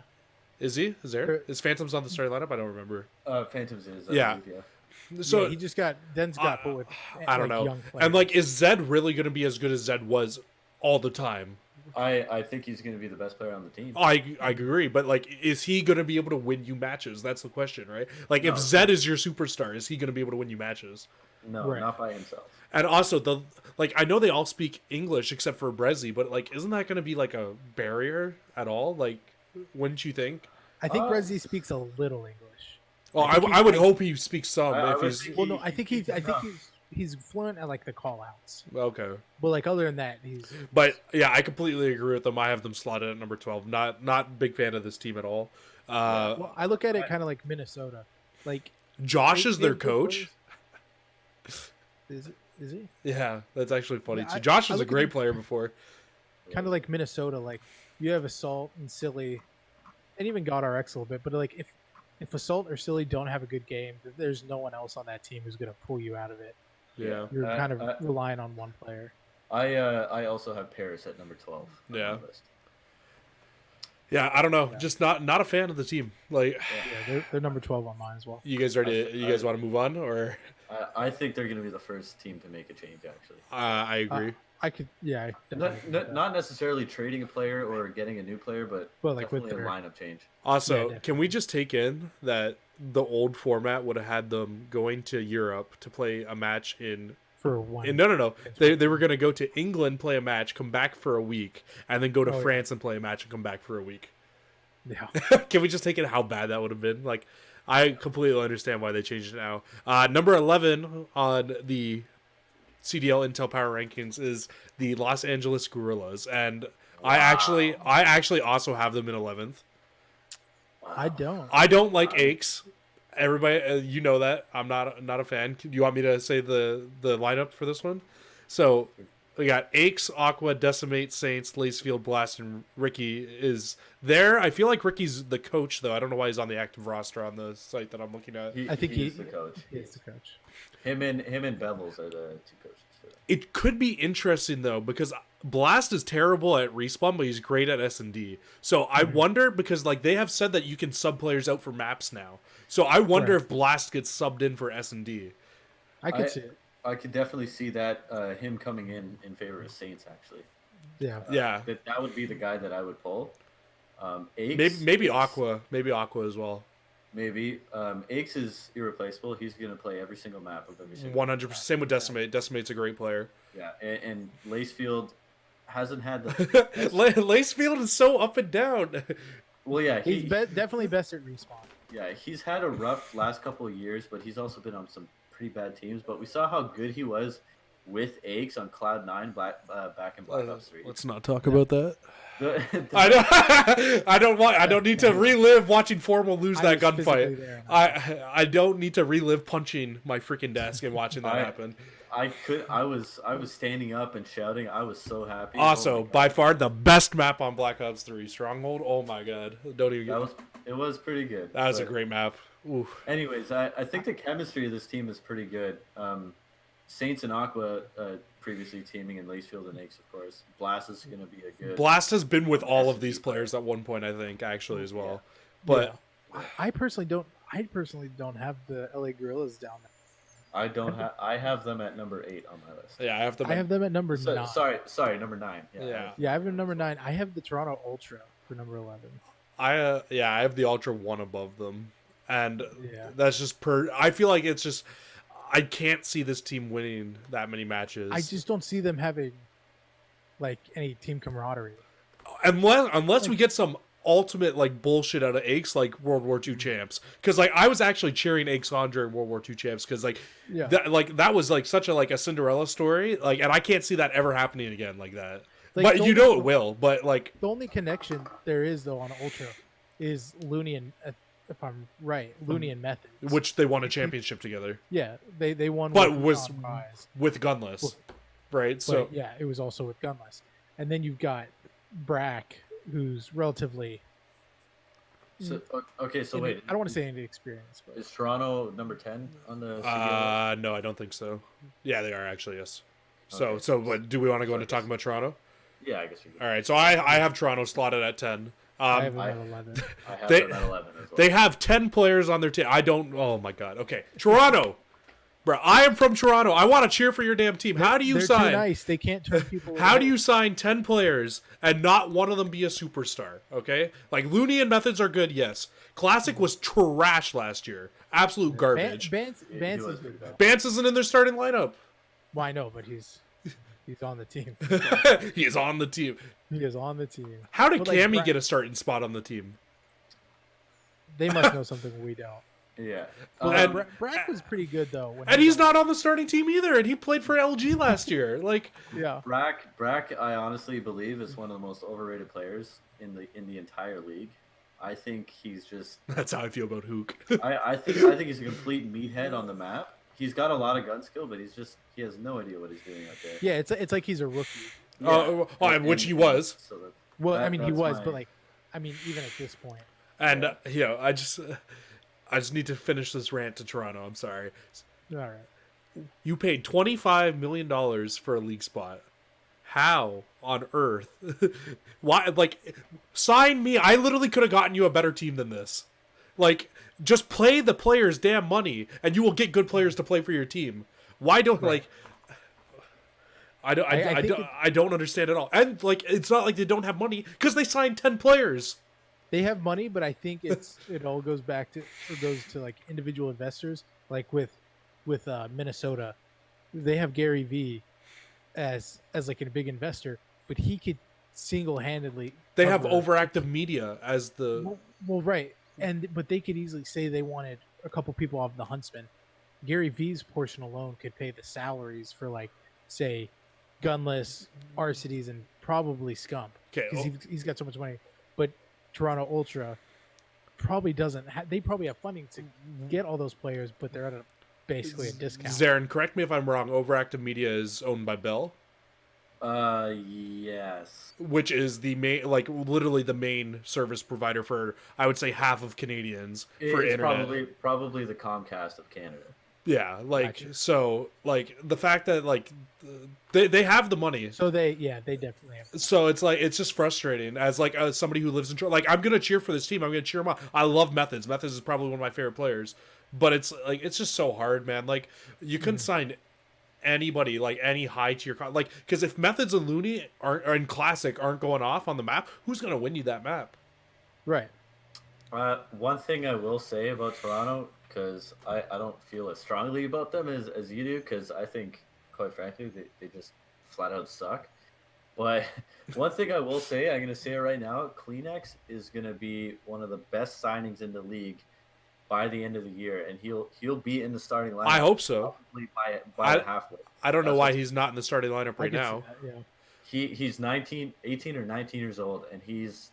Is he? Is Phantoms on the starting lineup? I don't remember. Phantoms is. Believe, yeah. So he just got Den's got put with. I don't know. And like, is Zed really going to be as good as Zed was all the time? I think he's going to be the best player on the team. I agree, but like, is he going to be able to win you matches? That's the question, right? Like, if Zed is your superstar, is he going to be able to win you matches? No, not by himself. And also, I know they all speak English except for Brezzy, but like, isn't that going to be like a barrier at all? Like, wouldn't you think? I think Brezzy speaks a little English. Well, I would hope he speaks some. I think he's fluent at like the call outs. Okay. But like other than that, he's. But yeah, I completely agree with them. I have them slotted at number 12. Not big fan of this team at all. Well, I look at it kind of like Minnesota. Like Josh is their coach. Is he? Yeah, that's actually funny too. Josh was a great player before. Kind of like Minnesota. Like you have Assault and Silly, and even God RX a little bit. But like if Assault or Silly don't have a good game, there's no one else on that team who's going to pull you out of it. Yeah, you're kind of relying on one player. I also have Paris at number 12. Yeah. Yeah, I don't know. Yeah. Just not a fan of the team. Like, they're number 12 on mine as well. You guys ready? You guys want to move on, or? I think they're going to be the first team to make a change. Actually, I agree. I could, yeah. Not necessarily trading a player or getting a new player, but like definitely a lineup change. Also, can we just take in that the old format would have had them going to Europe to play a match in for one. No. They were going to go to England, play a match, come back for a week, and then go to France and play a match and come back for a week. Yeah. Can we just take it how bad that would have been? Like, I completely understand why they changed it now. Number 11 on the CDL Intel Power Rankings is the Los Angeles Guerrillas, and wow. I actually also have them in 11th. Wow. I don't like Aches. Everybody, you know that I'm not a fan. Do you want me to say the lineup for this one? So we got Aches, Aqua, Decimate, Saints, Lacefield, Blast, and Ricky is there. I feel like Ricky's the coach, though. I don't know why he's on the active roster on the site that I'm looking at. I think he's the coach. He's the coach. Him and Bevels are the two coaches for that. It could be interesting though, because Blast is terrible at respawn, but he's great at S&D. So I wonder, because like they have said that you can sub players out for maps now. So I wonder if Blast gets subbed in for S&D. I could see it. I could definitely see that him coming in favor of Saints actually. Yeah. That would be the guy that I would pull. Maybe Aqua as well. Maybe Aches is irreplaceable. He's gonna play every single map of every single. 100%. Same with Decimate. Decimate's a great player. Yeah, and Lacefield hasn't had the. Lacefield is so up and down. Well, yeah, he's definitely best at respawn. Yeah, he's had a rough last couple of years, but he's also been on some pretty bad teams. But we saw how good he was with Aches on Cloud9 back in Black Ops 3. Let's not talk about that. I don't need to relive watching Formal lose that gunfight. I don't need to relive punching my freaking desk and watching that happen. I was standing up and shouting. I was so happy. Also, by far the best map on Black Ops 3, Stronghold. Oh my god. Don't even it was pretty good. That was a great map. Oof. Anyways, I think the chemistry of this team is pretty good. Saints and Aqua previously teaming in Lacefield and Aches, of course. Blast is going to be a good... Blast has been with all of these players at one point, I think, actually, as well. Yeah. But I personally don't have the LA Guerrillas down there. I have them at number 8 on my list. Yeah, I have them at number 9. Sorry, number 9. Yeah, I have them number 9. I have the Toronto Ultra for number 11. I have the Ultra 1 above them. And that's just I feel like it's just... I can't see this team winning that many matches. I just don't see them having like any team camaraderie. Unless we get some ultimate like bullshit out of Aches, like World War II champs. Because like I was actually cheering Aches on during World War II champs because that was like such a Cinderella story. Like, and I can't see that ever happening again like that. Like, but you know it will. But like the only connection there is though on Ultra is Looney and. If I'm right, Looney and Methods, which they won a championship together. Yeah, they won, but was with Gunless, right? But so yeah, it was also with Gunless, and then you've got Brack, who's relatively. So okay, so wait, I don't want to say any experience. But... Is Toronto number 10 on the? CDL? No, I don't think so. Yeah, they are actually. Yes. Okay. So what do we want to go into talking about Toronto? Yeah, I guess we can. All right, so I have Toronto slotted at 10. I have them at 11. I have them at 11 as well. They have 10 players on their team. I don't... Oh, my God. Okay. Toronto. Bro, I am from Toronto. I want to cheer for your damn team. How do you sign... They're too nice. They can't turn people How do you sign 10 players and not one of them be a superstar? Okay? Like, Looney and Methods are good, yes. Classic was trash last year. Absolute garbage. Bance isn't in their starting lineup. Well, I know, but he's on the team. He is on the team. He is on the team. How did Cammy get a starting spot on the team? They must know something we don't. Yeah. Brack was pretty good, though. And he's not on the starting team either, and he played for LG last year. Like, yeah. Brack, I honestly believe is one of the most overrated players in the entire league. I think he's just... That's how I feel about Hook. I think he's a complete meathead on the map. He's got a lot of gun skill, but he has no idea what he's doing out there. Yeah, it's like he's a rookie. Yeah. Which he was. So he was, but even at this point. And I just need to finish this rant to Toronto. I'm sorry. All right. You paid $25 million for a league spot. How on earth? Why? Like, sign me. I literally could have gotten you a better team than this. Like, just play the players damn money, and you will get good players to play for your team. Why don't I don't understand at all. And like, it's not like they don't have money because they signed 10 players. They have money, but I think it all goes back to like individual investors, like with Minnesota. they have Gary V as like a big investor, but he could single-handedly They have cover. overactive media as the Well, right, but they could easily say they wanted a couple people off the Huntsman. Gary V's portion alone could pay the salaries for like say Gunless, Arcities, and probably Scump okay. because he's got so much money. But Toronto Ultra probably doesn't. They probably have funding to get all those players, but they're at basically a discount. Zarin, correct me if I'm wrong. Overactive media is owned by Bell. Yes. Which is the main, like literally the main service provider for, I would say, half of Canadians for It's internet. probably the Comcast of Canada. Yeah, like Gotcha. so, like the fact that like they have the money, So they definitely have. so it's like it's just frustrating as like somebody who lives in Toronto. Like I'm gonna cheer for this team. I'm gonna cheer them on. I love Methods. Methods is probably one of my favorite players, but it's like it's just so hard, man. Like you couldn't sign anybody like any high tier like because if Methods and Looney aren't and Classic aren't going off on the map, who's gonna win you that map? Right. One thing I will say about Toronto, because I don't feel as strongly about them as you do, because I think, quite frankly, they just flat out suck. But one thing I will say, I'm going to say it right now, Kleenex is going to be one of the best signings in the league by the end of the year, and he'll be in the starting lineup. I hope so. Probably by the halfway. I don't know why he's not in the starting lineup right now. That, yeah. He's 18 or 19 years old, and he's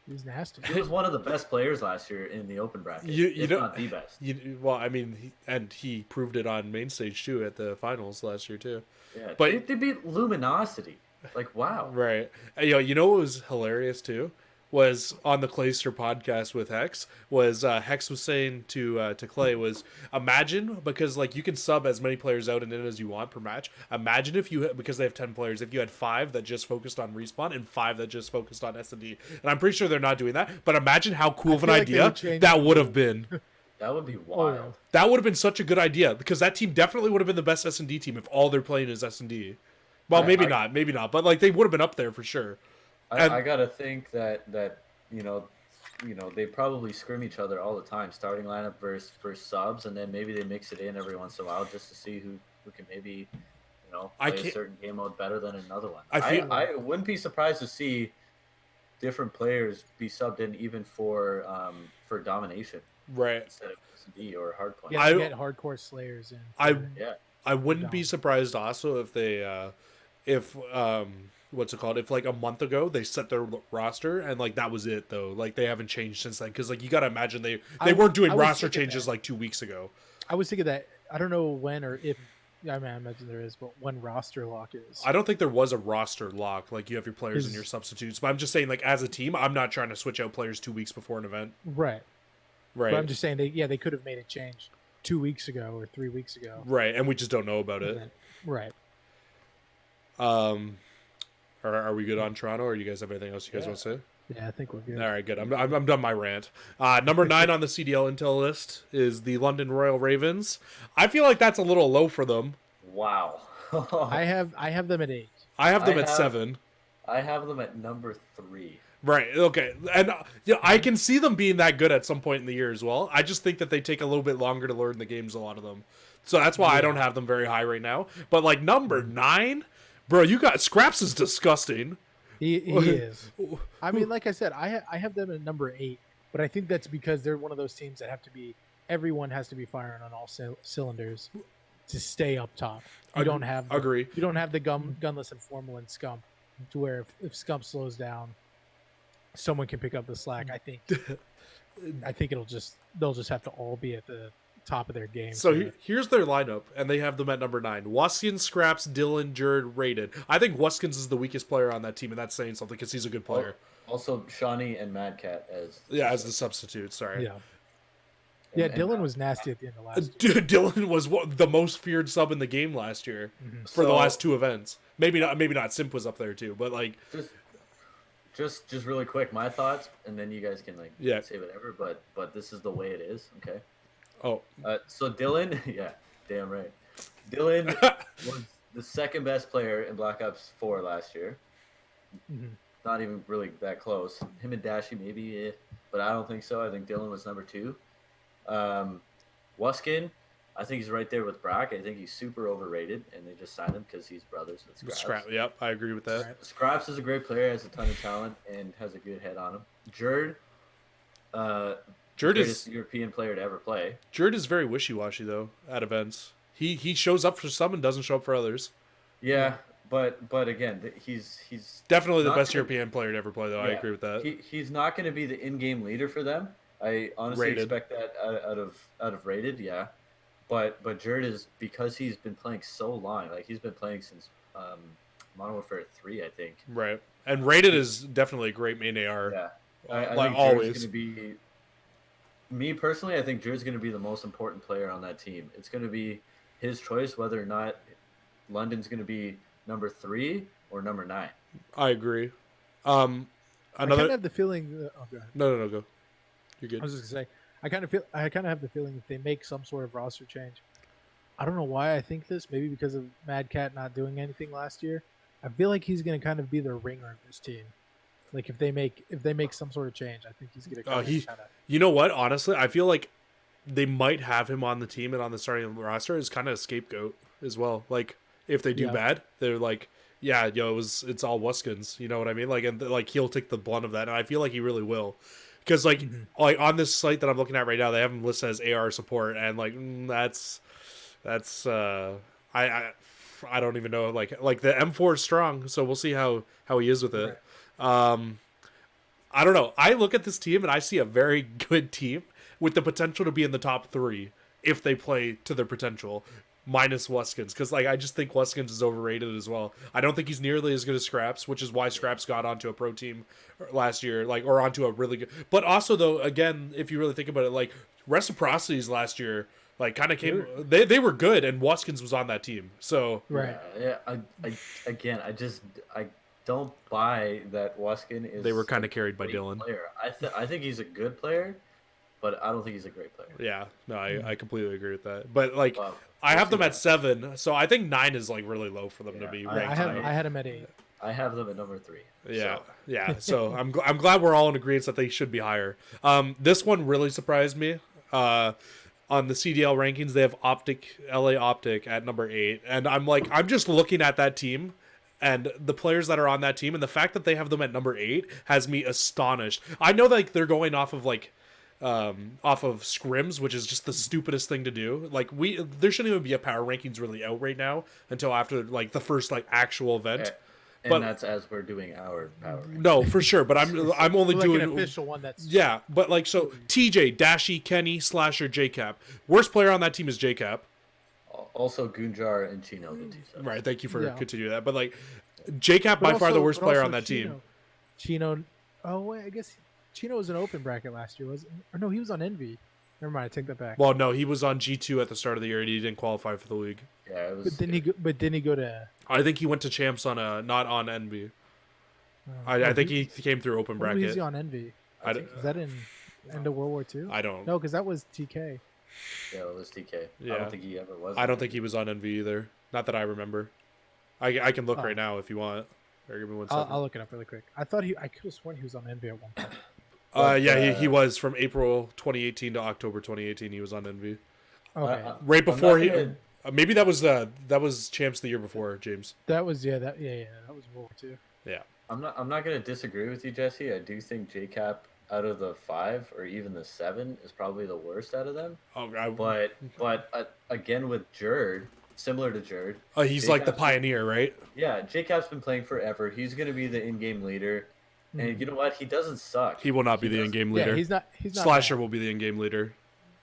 He's nasty. he was one of the best players last year in the open bracket. You don't, not the best. Well, I mean, he proved it on main stage too at the finals last year too. Yeah, but they beat Luminosity. Like wow, right? You know what was hilarious too was on the Clayster podcast with Hex was Hex was saying to Clay was imagine because like you can sub as many players out and in as you want per match. Imagine if you because they have 10 players if you had 5 that just focused on respawn and 5 that just focused on S&D. And I'm pretty sure they're not doing that. But imagine how cool of an idea that would have been. That would be wild. Oh, yeah. That would have been such a good idea because that team definitely would have been the best S&D team if all they're playing is S&D. Well, maybe not, but like they would have been up there for sure. I gotta think that you know they probably scrim each other all the time, starting lineup versus subs, and then maybe they mix it in every once in a while just to see who can maybe play a certain game mode better than another one. I wouldn't be surprised to see different players be subbed in even for domination, right? Instead of SD or hardpoint. Yeah, get hardcore slayers in. I wouldn't be surprised also if they what's it called? If like a month ago they set their roster and like that was it though. Like they haven't changed since then because like you got to imagine they weren't doing roster changes like 2 weeks ago. I was thinking that I don't know when or if. I mean, I imagine there is, but when roster lock is. I don't think there was a roster lock. Like you have your players and your substitutes, but I'm just saying like as a team, I'm not trying to switch out players 2 weeks before an event. Right. But I'm just saying they could have made a change 2 weeks ago or 3 weeks ago. Right, and we just don't know about it. Right. Are we good on Toronto, or do you guys have anything else you guys want to say? Yeah, I think we're good. All right, good. I'm done my rant. Number 9 on the CDL Intel list is the London Royal Ravens. I feel like that's a little low for them. Wow. I have them at 8. I have them at 7. I have them at number 3. Right. Okay. And I can see them being that good at some point in the year as well. I just think that they take a little bit longer to learn the games. A lot of them. So that's why I don't have them very high right now. But like number 9, bro, you got Scraps is disgusting. He is. I mean, like I said, I have them at number 8, but I think that's because they're one of those teams that have to be. Everyone has to be firing on all cylinders to stay up top. You don't have agree. You don't have the gunless and formal and Scump, to where if Scump slows down, someone can pick up the slack. I think they'll just have to all be at the top of their game. So here's their lineup, and they have them at number 9. Wuskins, Scraps, Dylan, Jerd, Rated. I think Wuskins is the weakest player on that team, and that's saying something because he's a good player. Also, Shawnee and Mad Cat as the substitute. Sorry. Yeah. Dylan was nasty at the end of last year. Dude, Dylan was the most feared sub in the game last year for the last 2 events. Maybe not. Simp was up there too, but like just really quick, my thoughts, and then you guys can say whatever. But this is the way it is. Okay. Oh. So Dylan, yeah, damn right. Dylan was the second best player in Black Ops 4 last year. Mm-hmm. Not even really that close. Him and Dashy maybe, but I don't think so. I think Dylan was number 2. Wuskin, I think he's right there with Brock. I think he's super overrated, and they just signed him because he's brothers with Scraps. Yep, I agree with that. Scraps is a great player, has a ton of talent, and has a good head on him. Jerd is European player to ever play. Jerd is very wishy-washy though at events. He shows up for some and doesn't show up for others. Yeah, but again, he's definitely the best European player to ever play though. Yeah, I agree with that. He's not going to be the in-game leader for them. I honestly expect that out of Rated, yeah. But Jerd is, because he's been playing so long. Like, he's been playing since Modern Warfare 3, I think. Right, and Rated is definitely a great main AR. Yeah, I think always. Jerd's going to be. Me personally, I think Jerd's going to be the most important player on that team. It's going to be his choice whether or not London's going to be number 3 or number 9. I agree. I kind of have the feeling. Oh, go ahead. No, go. You're good. I was just gonna say, I kind of have the feeling if they make some sort of roster change. I don't know why I think this. Maybe because of Mad Cat not doing anything last year. I feel like he's gonna kind of be the ringer of this team. Like if they make some sort of change, I think he's gonna kind of. You know what? Honestly, I feel like they might have him on the team and on the starting roster as kind of a scapegoat as well. Like if they do bad, they're like, yeah, it's all Wuskins. You know what I mean? Like, and like he'll take the blunt of that, and I feel like he really will. Because like on this site that I'm looking at right now, they have him listed as AR support, and like that's I don't even know, like the M4 is strong, so we'll see how he is with it. Right. I don't know. I look at this team and I see a very good team with the potential to be in the top 3 if they play to their potential, minus Wuskins, because like I just think Wuskins is overrated as well. I don't think he's nearly as good as Scraps, which is why Scraps got onto a pro team last year, like, or onto a really good. But also though, again, if you really think about it, like Reciprocities last year, like kind of came, they were good, and Wuskins was on that team. So right, yeah. I don't buy that Wuskin is. They were kind of carried by Dylan. Player. I think he's a good player, but I don't think he's a great player. Yeah, no, I completely agree with that. But like, I have them at 7, so I think 9 is like really low for them to be ranked. I had him at 8. I have them at number 3. Yeah, so. Yeah. So I'm glad we're all in agreement that they should be higher. This one really surprised me. On the CDL rankings, they have LA Optic at number 8, and I'm just looking at that team and the players that are on that team, and the fact that they have them at number 8 has me astonished. I know like they're going off of scrims, which is just the stupidest thing to do. Like there shouldn't even be a power rankings really out right now until after like the first like actual event. And that's as we're doing our power rankings. No, for sure. But I'm only like doing an official one. That's but like so TJ, Dashy, Kenny, Slasher, JCap. Worst player on that team is JCap. Also Gunjar and Chino. Right. Thank you for continuing that. But like JCap by far the worst player on that team. Chino. Oh wait, I guess Chino was in open bracket last year, wasn't? Or no, he was on Envy. Never mind, I take that back. Well, no, he was on G2 at the start of the year, and he didn't qualify for the league. Yeah, it was. But didn't he go to? I think he went to champs on not on Envy. I think he came through open bracket. Who is he on Envy? Is that in end of World War II? I don't. No, because that was TK. Yeah, it was TK. Yeah. I don't think he ever was. I don't think he was on Envy either. Not that I remember. I can look right now if you want. Or give me 1 second. I'll look it up really quick. I could have sworn he was on Envy at one point. He was from April 2018 to October 2018. He was on Envy. Okay. Right before maybe that was champs the year before, James. That was that was World War II. Yeah. I'm not gonna disagree with you, Jesse. I do think JCap out of the 5 or even the 7 is probably the worst out of them. But again with Jerd, similar to Jerd. He's like the pioneer, right? Yeah, JCap's been playing forever. He's gonna be the in-game leader. And you know what? He doesn't suck. He will not be the in-game leader. Yeah, he's not. Slasher will be the in-game leader.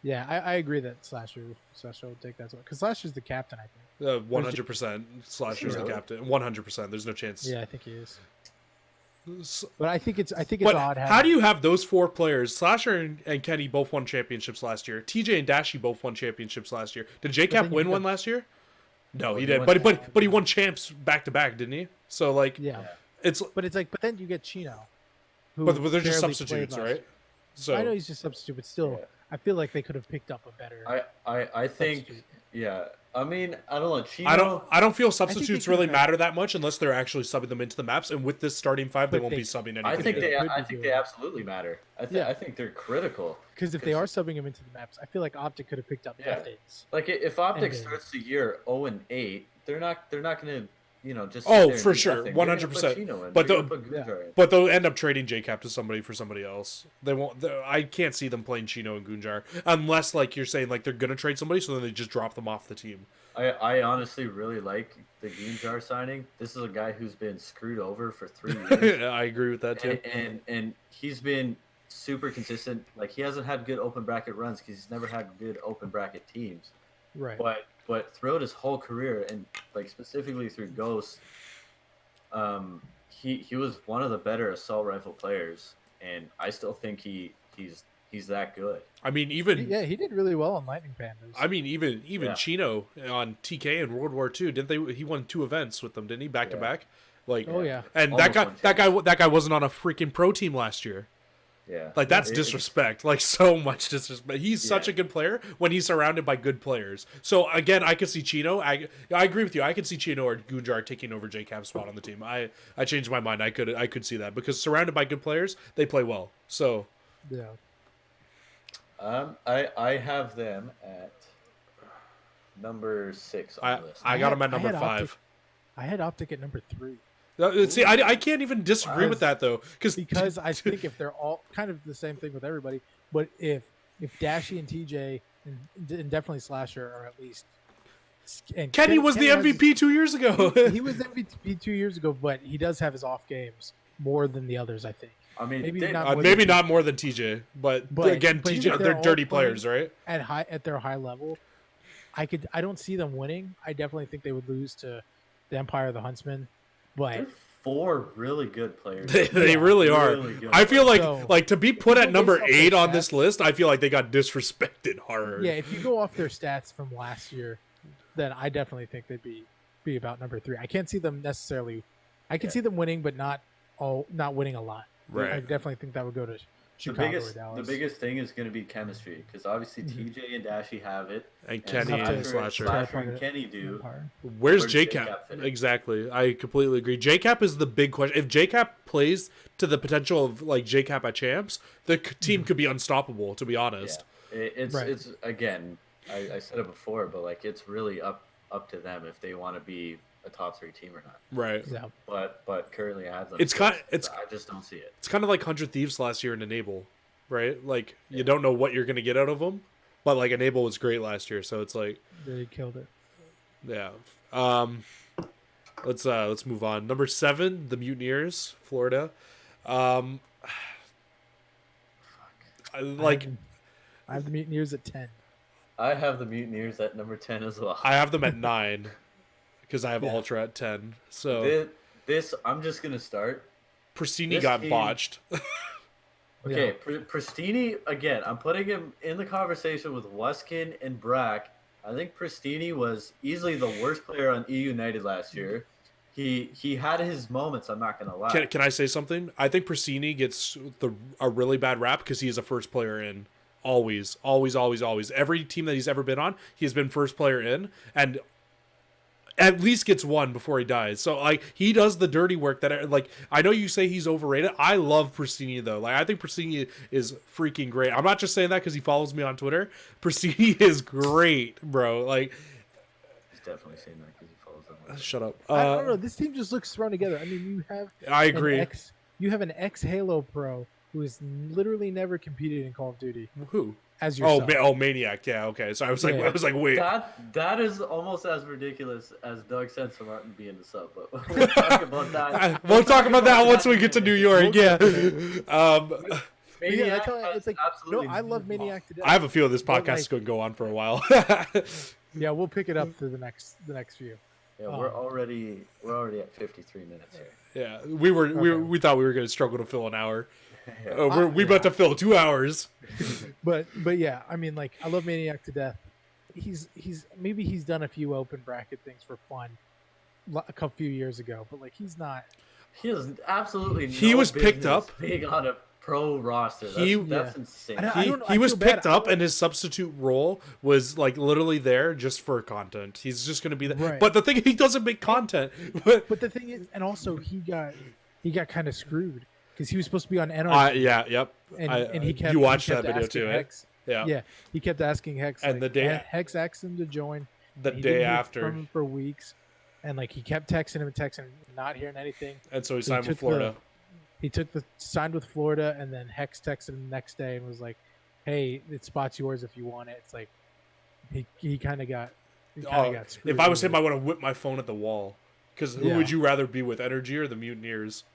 Yeah, I agree that Slasher will take that one because Slasher's the captain, I think. 100%. Slasher's the captain. 100%. There's no chance. Yeah, I think he is. But I think it's but odd. How do you have those 4 players? Slasher and Kenny both won championships last year. TJ and Dashy both won championships last year. Did JCap win one last year? No, he did. But he won champs back to back, didn't he? So like But then you get Chino. But they're just substitutes, right? So I know he's just substitute, but still, I feel like they could have picked up a better. I think substitute. yeah. I mean, I don't know. Chino, I don't feel they substitutes could really have- matter that much unless they're actually subbing them into the maps. And with this starting five, they But won't they- be subbing anything. I think they could I be think doing they it. absolutely matter. Yeah. I think they're critical. Because if they are subbing him into the maps, I feel like Optic could have picked up Yeah. updates. Like if Optic And then- starts the year 0-8, they're not going to just sit Oh, there and for do sure, nothing. They're gonna 100%. put Chino in. But They're the- gonna put Gunjar in. But they'll end up trading JCap to somebody else. They won't. I can't see them playing Chino and Gunjar unless, like you're saying, like they're gonna trade somebody, so then they just drop them off the team. I honestly really like the Gunjar signing. This is a guy who's been screwed over for 3 years. I agree with that too. and he's been super consistent. Like he hasn't had good open bracket runs because he's never had good open bracket teams. Right. But throughout his whole career and like specifically through Ghost, he was one of the better assault rifle players, and I still think he's that good. I mean, even He did really well on Lightning Pandas. I mean, even Yeah. Chino on TK in World War II, didn't they? He won 2 events with them, didn't he? Back to Yeah. back. Like, Oh, yeah. And Almost won that guy wasn't on a freaking pro team last year. Yeah, Like that's It- disrespect. Like so much disrespect. He's such Yeah. a good player when he's surrounded by good players. So again, I could see Chino. I agree with you. I could see Chino or Gunjar taking over JCap's spot on the team. I changed my mind. I could see that because surrounded by good players, they play well. So Yeah. I have them at number 6 on the list. I got him at I number had 5. I had Optic at number 3 See, I can't even disagree with that though, because I think if they're all kind of the same thing with everybody, but if Dashy and TJ and definitely Slasher are at least. And Kenny was the has- MVP 2 years ago. he was MVP 2 years ago, but he does have his off games more than the others, I think. I mean, maybe they- not more Maybe than- not more than TJ, but again, but TJ, if they're all dirty playing players, right? at their high level. I don't see them winning. I definitely think they would lose to the Empire, the Huntsman, but they're 4 really good players. They really are. Really good I feel players. like So, to be put you at go number based off their 8 on this stats- list, I feel like they got disrespected hard. yeah, if you go off their stats from last year, then I definitely think they'd be about number 3. I can't see them necessarily. I can Yeah. see them winning, but not winning a lot. Right. I definitely think that would go to the Chicago biggest or Dallas. the biggest thing is going to be chemistry because obviously Mhm. TJ and Dashy have it, And Kenny have to- and Slasher. Slasher Part and of Kenny do. Empire. Where's Where's JCap? JCap fit in? Exactly. I completely agree. JCap is the big question. If JCap plays to the potential of like JCap at champs, the team could be unstoppable, to be honest. Yeah. It's Right. it's again. I said it before, but like it's really up to them if they want to be a top 3 team or not. Right. Yeah. But currently I have them. It's kind- sixth, it's- but I just don't see it. It's kind of like 100 Thieves last year in Enable, right? Like you don't know what you're going to get out of them, but like Enable was great last year, so it's like They killed it. yeah. Let's move on. Number 7, the Mutineers, Florida. I like I have the Mutineers at 10. I have the Mutineers at number 10 as well. I have them at 9 because I have Yeah. Ultra at 10. So This I'm just gonna start. Pristini this got team- botched. Okay, Yeah. Pristini again. I'm putting him in the conversation with Weskin and Brack. I think Pristini was easily the worst player on E United last year. He had his moments. I'm not gonna lie. Can I say something? I think Pristini gets a really bad rap because he is a first player in. Always. Every team that he's ever been on, he's been first player in, and at least gets one before he dies. So like he does the dirty work that like I know you say he's overrated. I love Pristini though. Like I think Pristini is freaking great. I'm not just saying that because he follows me on Twitter. Pristini is great, bro. Like He's definitely saying that because he follows them. shut up. I don't know. This team just looks thrown together. I mean, you have I agree. you have an ex Halo pro who has literally never competed in Call of Duty Who? as Oh, yourself. Maniac. Yeah, okay. So I was like, Yeah. I was like, wait. That is almost as ridiculous as Doug Sensa Martin being the sub, but we'll talk about that. We'll talk about that once we get to New York. Yeah. But yeah, that's how has it's like. absolutely No, I love no Maniac to death. I have a feeling this But, podcast like- is going to go on for a while. Yeah, we'll pick it up through the next few. Yeah, we're already at 53 minutes here. Yeah, we thought we were going to struggle to fill an hour. We about to fill 2 hours. But yeah, I mean, like, I love Maniac to death. He's maybe he's done a few open bracket things for fun a couple few years ago, but like he's not. He has absolutely. He no was picked business up. being on pro roster. That's insane. He was picked up, and his substitute role was like literally there just for content. He's just going to be there. Right. But the thing, he doesn't make content. But the thing is, and also he got kind of screwed because he was supposed to be on NRG. Yep. And he kept. You watched he kept that video too, Hex. Yeah. He kept asking Hex, and the day Hex asked him to join. The day after, from him for weeks, and like he kept texting him, not hearing anything. And so he signed with Florida. He signed with Florida, and then Hex texted him the next day and was like, "Hey, the spot's yours if you want it." It's like he kind of got. Got screwed. If I was him, I would have whipped my phone at the wall. Because who would you rather be with, Energy or the Mutineers?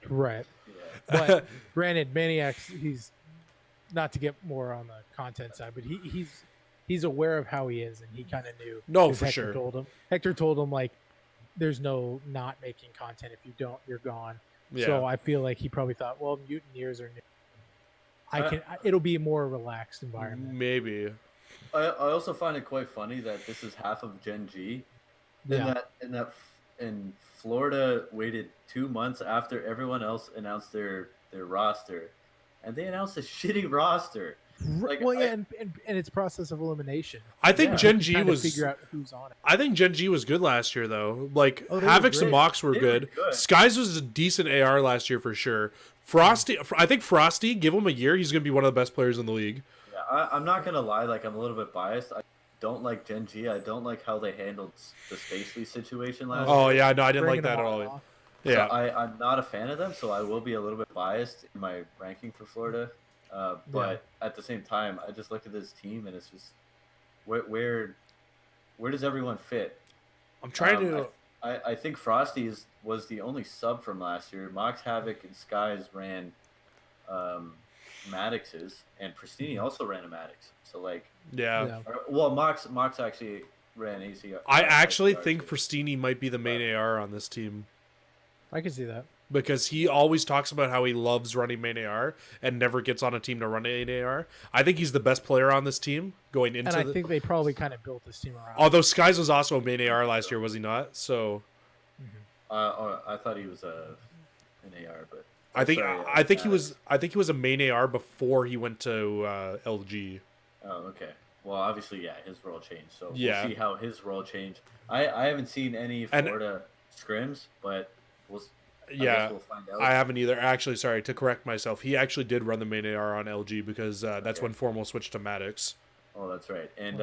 Right. Yeah. But granted, Maniac's, he's not to get more on the content side, but he's aware of how he is, and he kind of knew. No, for Hector sure. Hector told him like, "There's no not making content. If you don't, you're gone." Yeah. So I feel like he probably thought, well, Mutineers are new. It'll be a more relaxed environment. Maybe. I also find it quite funny that this is half of Gen G. And Florida waited 2 months after everyone else announced their roster, and they announced a shitty roster. Like, and it's process of elimination. I think Gen G was figure out who's on it. I think Gen G was good last year though. Like Havocs and Mox were good. Skies was a decent AR last year for sure. Frosty, I think Frosty, give him a year, he's gonna be one of the best players in the league. Yeah, I'm not gonna lie, like I'm a little bit biased. I don't like Gen G. I don't like how they handled the Spacely situation last year. Oh yeah, no, I didn't like that at all. Yeah, so I'm not a fan of them, so I will be a little bit biased in my ranking for Florida. But at the same time, I just look at this team and it's just where does everyone fit? I'm trying to. I think Frosty was the only sub from last year. Mox, Havoc, and Skies ran Maddox's, and Pristini also ran a Maddox. So like, well, Mox actually ran ACR. I actually think Pristini might be the main AR on this team. I can see that. Because he always talks about how he loves running main AR and never gets on a team to run main AR. I think he's the best player on this team going into. And I think they probably kind of built this team around. Although Skies was also a main AR last year, was he not? So. I thought he was an AR, but. I think he was a main AR before he went to LG. Oh, okay. Well, obviously, his role changed. So we'll see how his role changed. I haven't seen any Florida scrims, but we'll find out. I haven't either. Actually, sorry, to correct myself, he actually did run the main AR on LG because that's when Formal switched to Maddox. Oh, that's right. And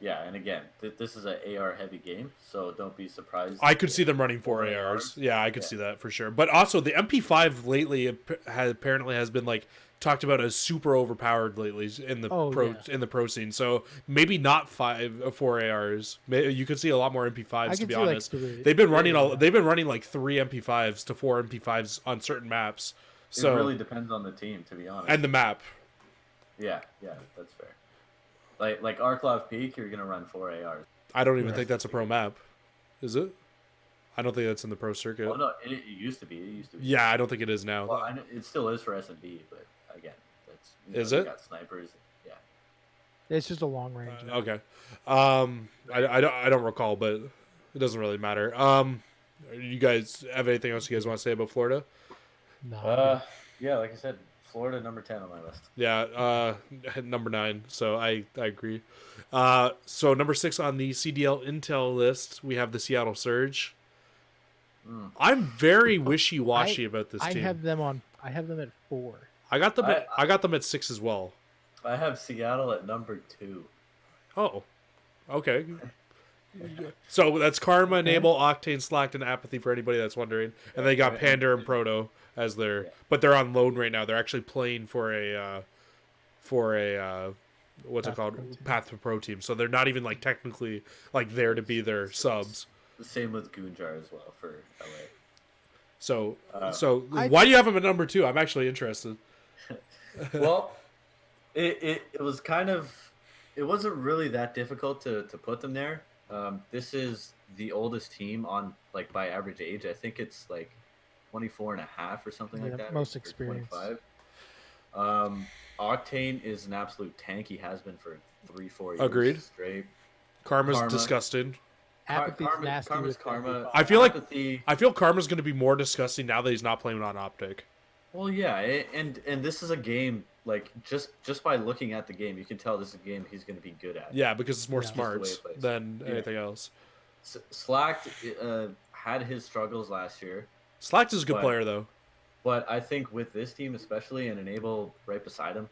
and again, this is an AR heavy game, so don't be surprised. I could see them running 4 ARs. Yeah, I could see that for sure. But also, the MP5 lately apparently has been like talked about as super overpowered lately in the pro scene. So maybe not 4 ARs. You could see a lot more MP5s. To be honest, they've been running like 3 MP5s to 4 MP5s on certain maps. So it really depends on the team, to be honest, and the map. Yeah, that's fair. Like Arklov Peak, you're gonna run 4 ARs. I don't even think that's a pro map, is it? I don't think that's in the pro circuit. Oh no, it used to be. Yeah, I don't think it is now. Well, it still is for S&D, but again, that's is it? Got snipers. Yeah, it's just a long range. Okay, I don't recall, but it doesn't really matter. You guys have anything else you guys want to say about Florida? No. Yeah, like I said, Florida number 10 on my list. Yeah, number 9. So I agree. So number 6 on the CDL Intel list, we have the Seattle Surge. I'm very wishy-washy about this team. I have them at 4. I got them at 6 as well. I have Seattle at number 2. Oh, okay. So that's Karma, Enable, Octane, Slacked, and Apathy for anybody that's wondering. And they got Pander and Proto as their, but they're on loan right now. They're actually playing for a what's it called? Path to Pro team. So they're not even like technically like there to be their subs. The same with Goonjar as well for LA. So why do you have them at number 2? I'm actually interested. Well, it was kind of, it wasn't really that difficult to put them there. This is the oldest team on like by average age. I think it's like 24 and a half or something like that. Most experienced. 25. Octane is an absolute tank. He has been for 3-4 years. Agreed. Straight. Karma's disgusting. Apathy's nasty. Karma's Karma. I feel Karma's going to be more disgusting now that he's not playing on Optic. Well, yeah, and this is a game like just by looking at the game, you can tell this is a game he's going to be good at. Yeah, because it's more Yeah. Just the way smarts it plays. than Yeah. anything else. Slacked had his struggles last year, Slacked is a good but player though. but I think with this team especially, and Enable right beside him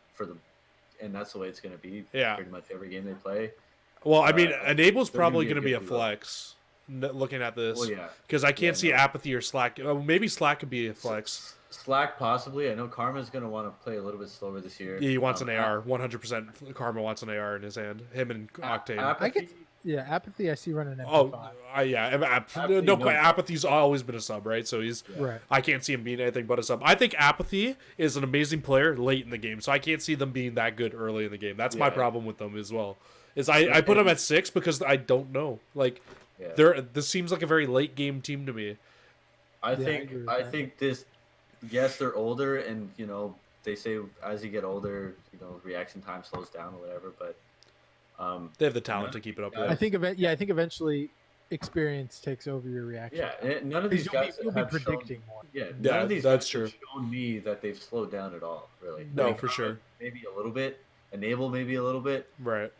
and that's the way it's going to be. Yeah. Pretty much every game they play. Well, I mean, Enable's they're gonna probably be a going to be a good duo. flex. Looking at this, Well, yeah, because I can't Yeah, see no. Apathy or Slack. Oh, maybe Slack could be a flex. Slack possibly. I know Karma's going to want to play a little bit slower this year. He wants an AR. 100%. Karma wants an AR in his hand. Him and Octane. Apathy, Apathy. I see running MP5. Oh, yeah. Apathy, No, no. quite. Apathy's always been a sub, right? So he's. Right. I can't see him being anything but a sub. I think Apathy is an amazing player late in the game, so I can't see them being that good early in the game. That's my Yeah. problem with them as well. Is I put them at 6 because I don't know. Like, yeah. this seems like a very late game team to me. I agree think with I that. think this. Yes, they're older, and they say as you get older, reaction time slows down or whatever. But They have the talent to keep it up. Yeah. I think eventually experience takes over your reaction. yeah, none of Because these guys you'll be have predicting shown, more. Yeah, Yeah, none of these that's guys have true. shown me that they've slowed down at all. Really, No, I mean, for sure. Maybe a little bit. Enable maybe a little bit, Right.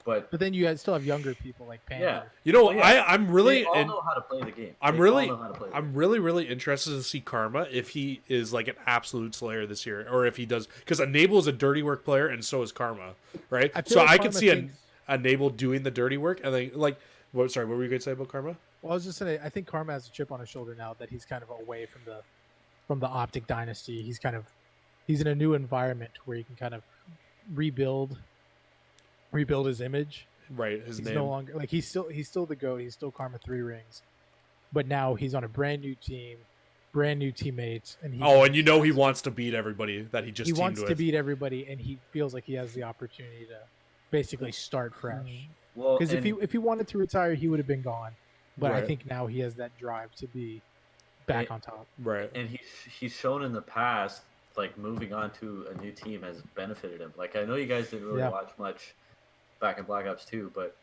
but But then you still have younger people like Panther. yeah, You know, Well, yeah. I'm really they all in, know how to play the game. I'm They really- all know how to play the I'm game. really, really interested to see Karma if he is like an absolute slayer this year, or if he does, because Enable is a dirty work player, and so is Karma, right? I feel So like I can Karma see thinks- Enable doing the dirty work, and then like, what? Sorry, what were you going to say about Karma? Well, I was just saying, I think Karma has a chip on his shoulder now that he's kind of away from the Optic dynasty. He's in a new environment where he can kind of rebuild his image. Right, his He's name. no longer like he's still the GOAT. He's still Karma 3 rings, but now he's on a brand new team, brand new teammates, and and he wants to beat everybody that he just he teamed wants with. to beat everybody, and he feels like he has the opportunity to basically start fresh. Well, Because and- if he wanted to retire, he would have been gone. But I Right. think now he has that drive to be back And- on top. Right. and he's shown in the past like moving on to a new team has benefited him. Like I know you guys didn't really Yeah. watch much back in Black Ops 2, but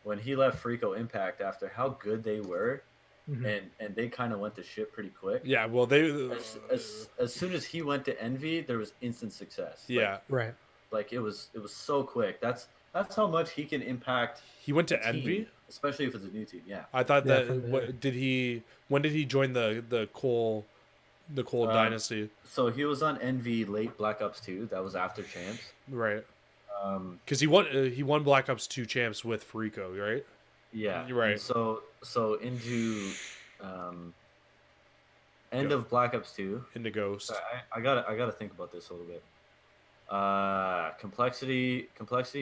when he left Frico Impact after how good they were, Mhm. and they kind of went to shit pretty quick. Yeah. Well, they. As soon as he went to Envy, there was instant success. Yeah. Right. Like it was so quick. That's how much he can impact He went to a team, Envy. especially if it's a new team. Yeah. I thought Yeah, that. from there. What did he? When did he join the Cole dynasty? So he was on Envy late Black Ops 2. That was after Champs. Right. Um, Because he won Black Ops 2 champs with Frico, right? Yeah, You're right. and so into end Go. of Black Ops 2. Into Ghost. So I gotta think about this a little bit. Complexity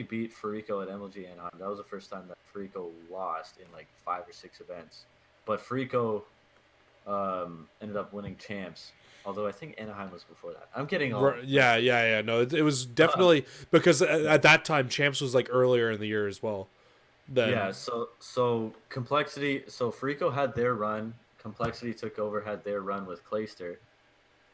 beat Farico at MLG Anaheim. That was the first time that Farico lost in like 5 or 6 events. But Farico ended up winning champs. Although I think Anaheim was before that. I'm getting all Yeah. No, it was definitely because at that time champs was like earlier in the year as well. Then, Yeah, so Complexity, so Frico had their run, Complexity took over, had their run with Clayster.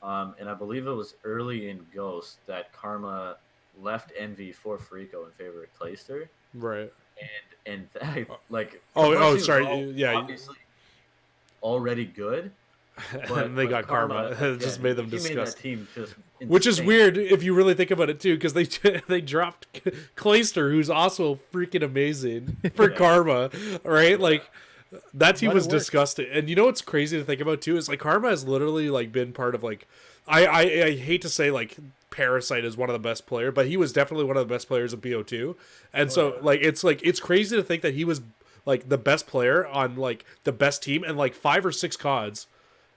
And I believe it was early in Ghost that Karma left Envy for Frico in favor of Clayster. right. And that, like Oh, Complexity was sorry, all- yeah. obviously already good. And they got Karma. It just made them he made disgust. that team just Which is insane. weird if you really think about it too, because they dropped Clayster, who's also freaking amazing for Karma, right? Like that team But it was worked. disgusting. And you know what's crazy to think about too is like Karma has literally like been part of like I hate to say like Parasite is one of the best players, but he was definitely one of the best players of BO2. And so it's crazy to think that he was like the best player on like the best team and like 5 or 6 CODs.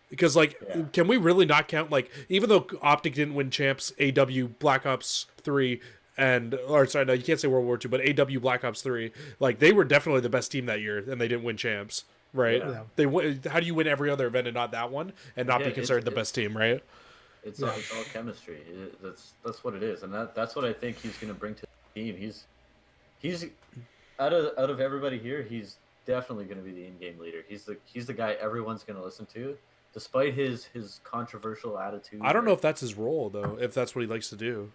Because like, can we really not count like even though Optic didn't win champs, AW Black Ops 3 or sorry, no, you can't say World War 2, but AW Black Ops 3, like they were definitely the best team that year, and they didn't win champs, right? Yeah. How do you win every other event and not that one, and not Yeah, be considered the best team, right? It's all chemistry. That's what it is, and that's what I think he's going to bring to the team. He's out of everybody here, he's definitely going to be the in-game leader. He's the guy everyone's going to listen to, despite his controversial attitude. I don't know if that's his role though, if that's what he likes to do.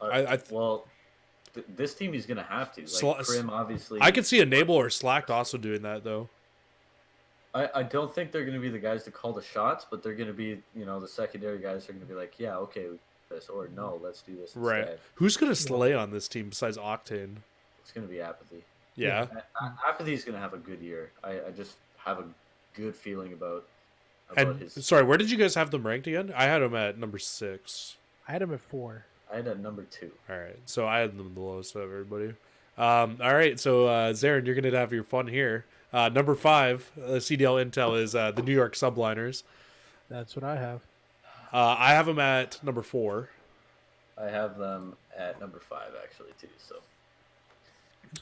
This team he's going to have to. Like Sla- Krim, obviously. I could see Enable or Slacked also doing that though. I don't think they're going to be the guys to call the shots, but they're going to be, the secondary guys are going to be like, yeah, okay, we do this, or no, let's do this Right. instead. Who's gonna slay on this team besides Octane? It's going to be Apathy. Yeah. Apathy's going to have a good year. I just have a good feeling about And his. sorry, where did you guys have them ranked again? I had them at number 6. I had him at 4. I had a number 2. All right, so I had them the lowest of everybody. All right, so Zarin, you're gonna have your fun here. Number 5, CDL Intel is the New York Subliners. That's what I have. I have them at number 4. I have them at number 5 actually too. So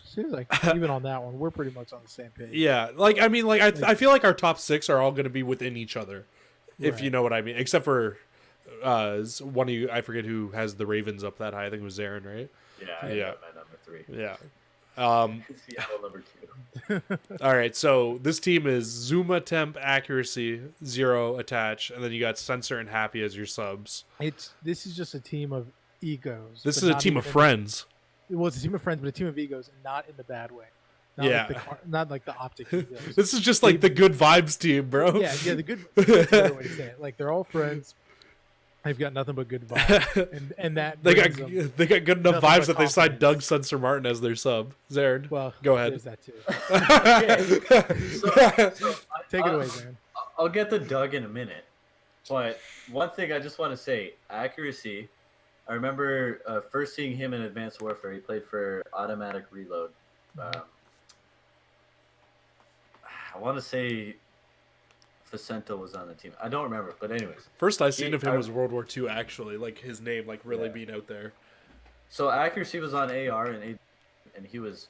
Seems like even on that one, we're pretty much on the same page. Yeah, I feel like our top 6 are all gonna be within each other, if Right. you know what I mean. Except for one of you, I forget who has the Ravens up that high. I think it was Zarin, right? yeah, I Yeah. have them at number 3. Yeah. Seattle number 2. All right, so this team is Zuma, Temp, Accuracy, 0, Attach, and then you got Sensor and Happy as your subs. This is just a team of egos. This but is a not team even of friends. Well, it's a team of friends, but a team of egos, and not in the bad way. Not Yeah. not like the optic egos. This is just like the good vibes team, bro. Yeah, the good. That's a better way to say it. Like they're all friends. They've got nothing but good vibes, and that They got brings them- good enough nothing vibes but that they signed Doug confidence. Sensor Martin as their sub. Zarin, Well, go ahead. There's that too. So Take it away, man. I'll get the Doug in a minute, but one thing I just want to say: Accuracy. I remember first seeing him in Advanced Warfare. He played for Automatic Reload. I want to say Facento was on the team. I don't remember, but anyways. First I seen of him was World War II, actually. Like his name, like really Yeah. being out there. So Accuracy was on AR and he was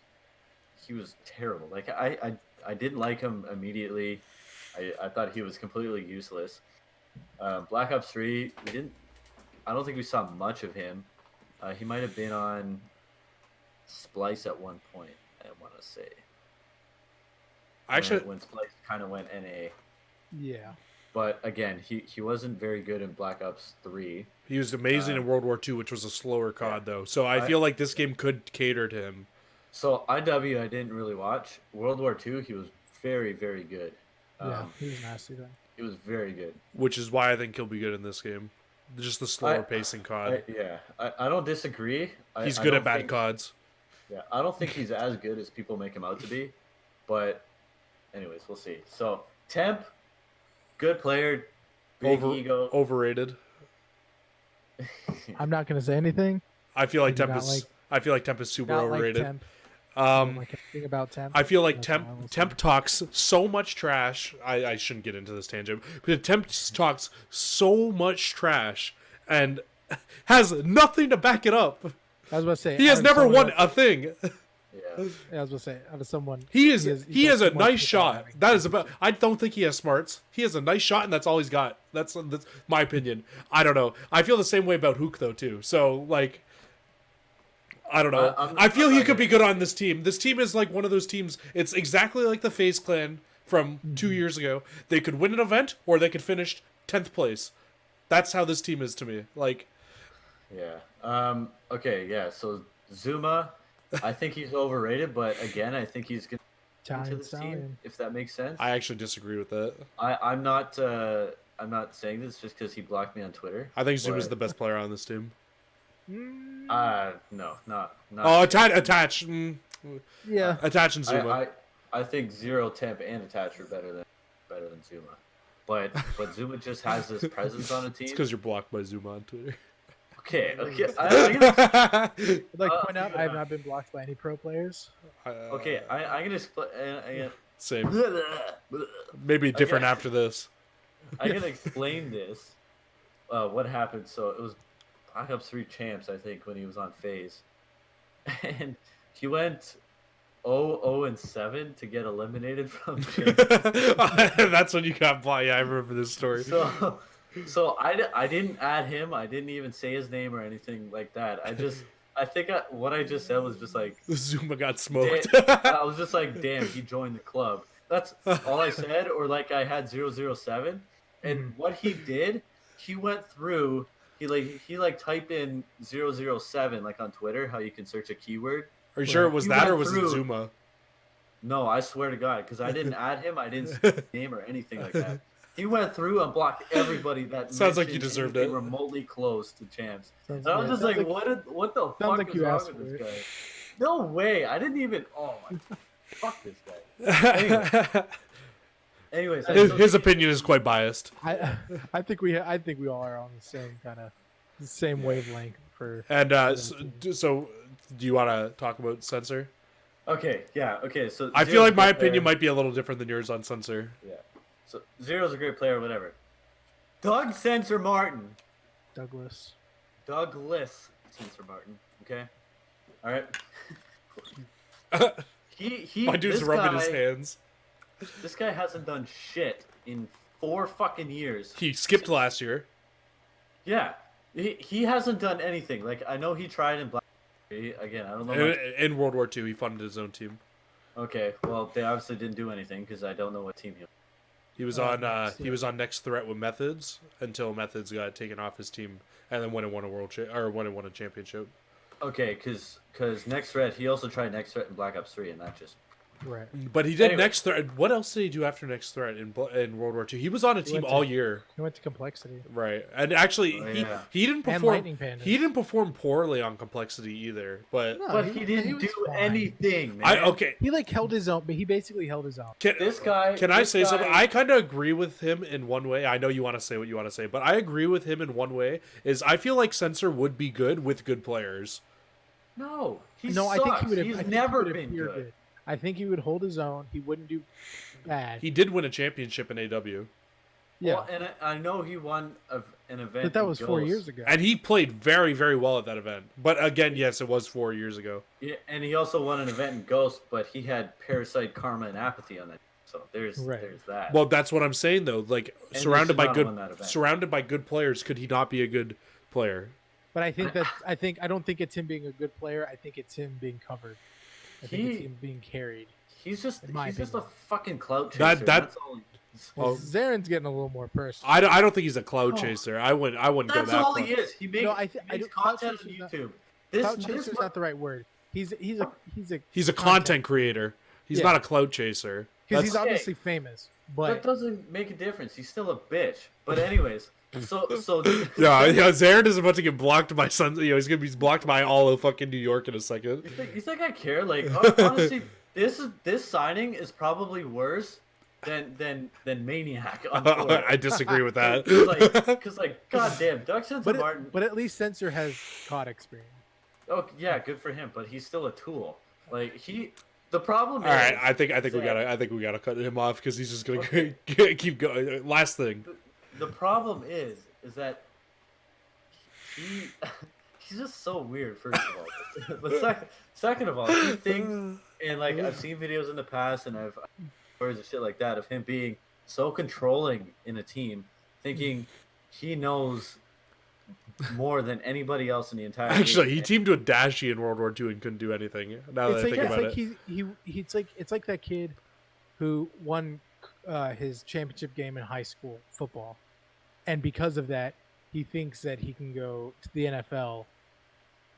terrible. Like I didn't like him immediately. I thought he was completely useless. Black Ops 3, I don't think we saw much of him. He might have been on Splice at one point, I want to say. Actually, When Splice kind of went NA. Yeah. But again, he wasn't very good in Black Ops 3. he was amazing in World War II, which was a slower COD, though. So I feel like this game could cater to him. So IW I didn't really watch. World War II, he was very, very good. Yeah, he was nasty then. He was very good. Which is why I think he'll be good in this game. Just the slower pacing COD. I don't disagree. He's I good don't at bad think- CODs. Yeah, I don't think he's as good as people make him out to be. But anyways, we'll see. So Temp, good player, big ego. Overrated. I'm not gonna say anything. I feel like I do Temp not is. like- I feel like Temp is super Not overrated. like Temp. I don't like anything about Temp. I feel like That's all I will Temp say. talks so much trash. I shouldn't get into this tangent, but Temp talks so much trash and has nothing to back it up. I was about to say He out has of never someone won else- a thing. Yeah. Yeah, I was about to say out of someone. He has has done a too much nice without shot. having- That is about. I don't think he has smarts. He has a nice shot, and that's all he's got. That's my opinion. I don't know. I feel the same way about Hook though too. So like, I don't know. I feel he could be good on this team. This team is like one of those teams. It's exactly like the FaZe Clan from 2 years ago. They could win an event, or they could finish 10th place. That's how this team is to me. Like, Yeah. Okay. Yeah. So Zuma, I think he's overrated, but again, I think he's going to Italian this team, stallion. if that makes sense. I actually disagree with that. I'm not saying this just because he blocked me on Twitter. I think Zuma's but- the best player on this team. No, not. Oh, attach. Yeah. Attach and Zuma. I think Zero, Temp, and Attach are better than Zuma, but Zuma just has this presence on a team. It's because you're blocked by Zuma on Twitter. Okay. I'd like to point out I have not been blocked by any pro players. Okay, I'm gonna explain. Same. Maybe different Okay. after this. I'm gonna explain this. What happened? So it was Black Ops 3 champs, I think, when he was on FaZe, and he went 0-7 to get eliminated from champs. That's when you got blocked. Yeah, I remember this story. So I didn't add him. I didn't even say his name or anything like that. I think what I just said was just like, Zuma got smoked. I was just like, damn, he joined the club. That's all I said. Or like I had 007, and what he did, he went through. He typed in 007 like on Twitter, how you can search a keyword. Are you sure it was He that, or went was it through- Zuma? No, I swear to God, because I didn't add him. I didn't see his name or anything like that. He went through and blocked everybody that Sounds like you mentioned deserved anything it. remotely close to champs. Sounds, And I was yeah, just sounds like, like what the sounds fuck like is you wrong asked with for this it. guy? No way. I didn't even. Oh my. Fuck this guy. Anyways, His opinion is quite biased. I think we all are on the same kind of same wavelength for. And for that so, team. do you want to talk about Censor? Okay, yeah, okay. So I feel Zero's like a my great player. opinion might be a little different than yours on Censor. Yeah. So Zero's a great player, whatever. Doug Sensor Martin. Douglas. Douglas Sensor Martin. Okay. All right. he. My dude's this rubbing guy, his hands. This guy hasn't done shit in 4 fucking years. He skipped last year. Yeah. He hasn't done anything. Like, I know he tried in Black. Again, I don't know much. In World War II, he funded his own team. Okay, well, they obviously didn't do anything because I don't know what team he was. He was on Next Threat with Methods until Methods got taken off his team, and then went and won a championship. Okay, because Next Threat, he also tried Next Threat in Black Ops 3, and that just... Right. But he did Anyway. Next Threat. What else did he do after Next Threat in World War II? He was on a team all year. He went to Complexity. Right, and actually, he didn't And perform. Lightning Pandas. He didn't perform poorly on Complexity either. But No, But he didn't was do fine. anything, man. He like held his own, but he basically held his own. This guy... Can I this say guy- something? I kind of agree with him in one way. I know you want to say what you want to say, but I agree with him in one way. Is I feel like Censor would be good with good players. No, he No, sucks. I think he would have. He's I think never he would been appear good. I think he would hold his own. He wouldn't do bad. He did win a championship in AW, Yeah, Well, and I know he won an event. but that in was 4 Ghost. years ago. and he played very, very well at that event. But again, yes, it was 4 years ago. Yeah, and he also won an event in Ghost, but he had Parasite, Karma, and Apathy on it. So there's that. Well, that's what I'm saying though. Like And surrounded by Tsunade won that event. surrounded by good players, could he not be a good player? But I think I don't think it's him being a good player. I think it's him being covered. I think it's him being carried. he's just in my a opinion. fucking clout chaser. That- that's all. Well, Oh. Zaren's getting a little more personal. I don't think he's a cloud Oh. chaser. I wouldn't go That's that all far. he is. He makes, No, he makes content on YouTube. Clout chaser's not the right word. He's He's a content creator. He's Yeah. not a cloud chaser. because he's That's- obviously famous, that but doesn't make a difference. He's still a bitch. But anyways, so Yeah, Zarin is about to get blocked by he's gonna be blocked by all of fucking New York in a second. You think I care? Like honestly, this signing is probably worse than Maniac on Twitter. I disagree with that. Because goddamn, Doug Sensor Martin. but at least Censor has COD experience. Oh yeah, good for him. But he's still a tool. Like the problem. All right, is, I think we that gotta cut him off because he's just gonna Okay. keep going. Last thing. The problem is that he's just so weird. First of all, but second of all, he thinks, and like I've seen videos in the past, and I've stories and shit like that of him being so controlling in a team, thinking he knows more than anybody else in the entire. Actually, league. he teamed with Dashy in World War II and couldn't do anything. Now that I think about it, It's like that kid who won his championship game in high school football, and because of that, he thinks that he can go to the NFL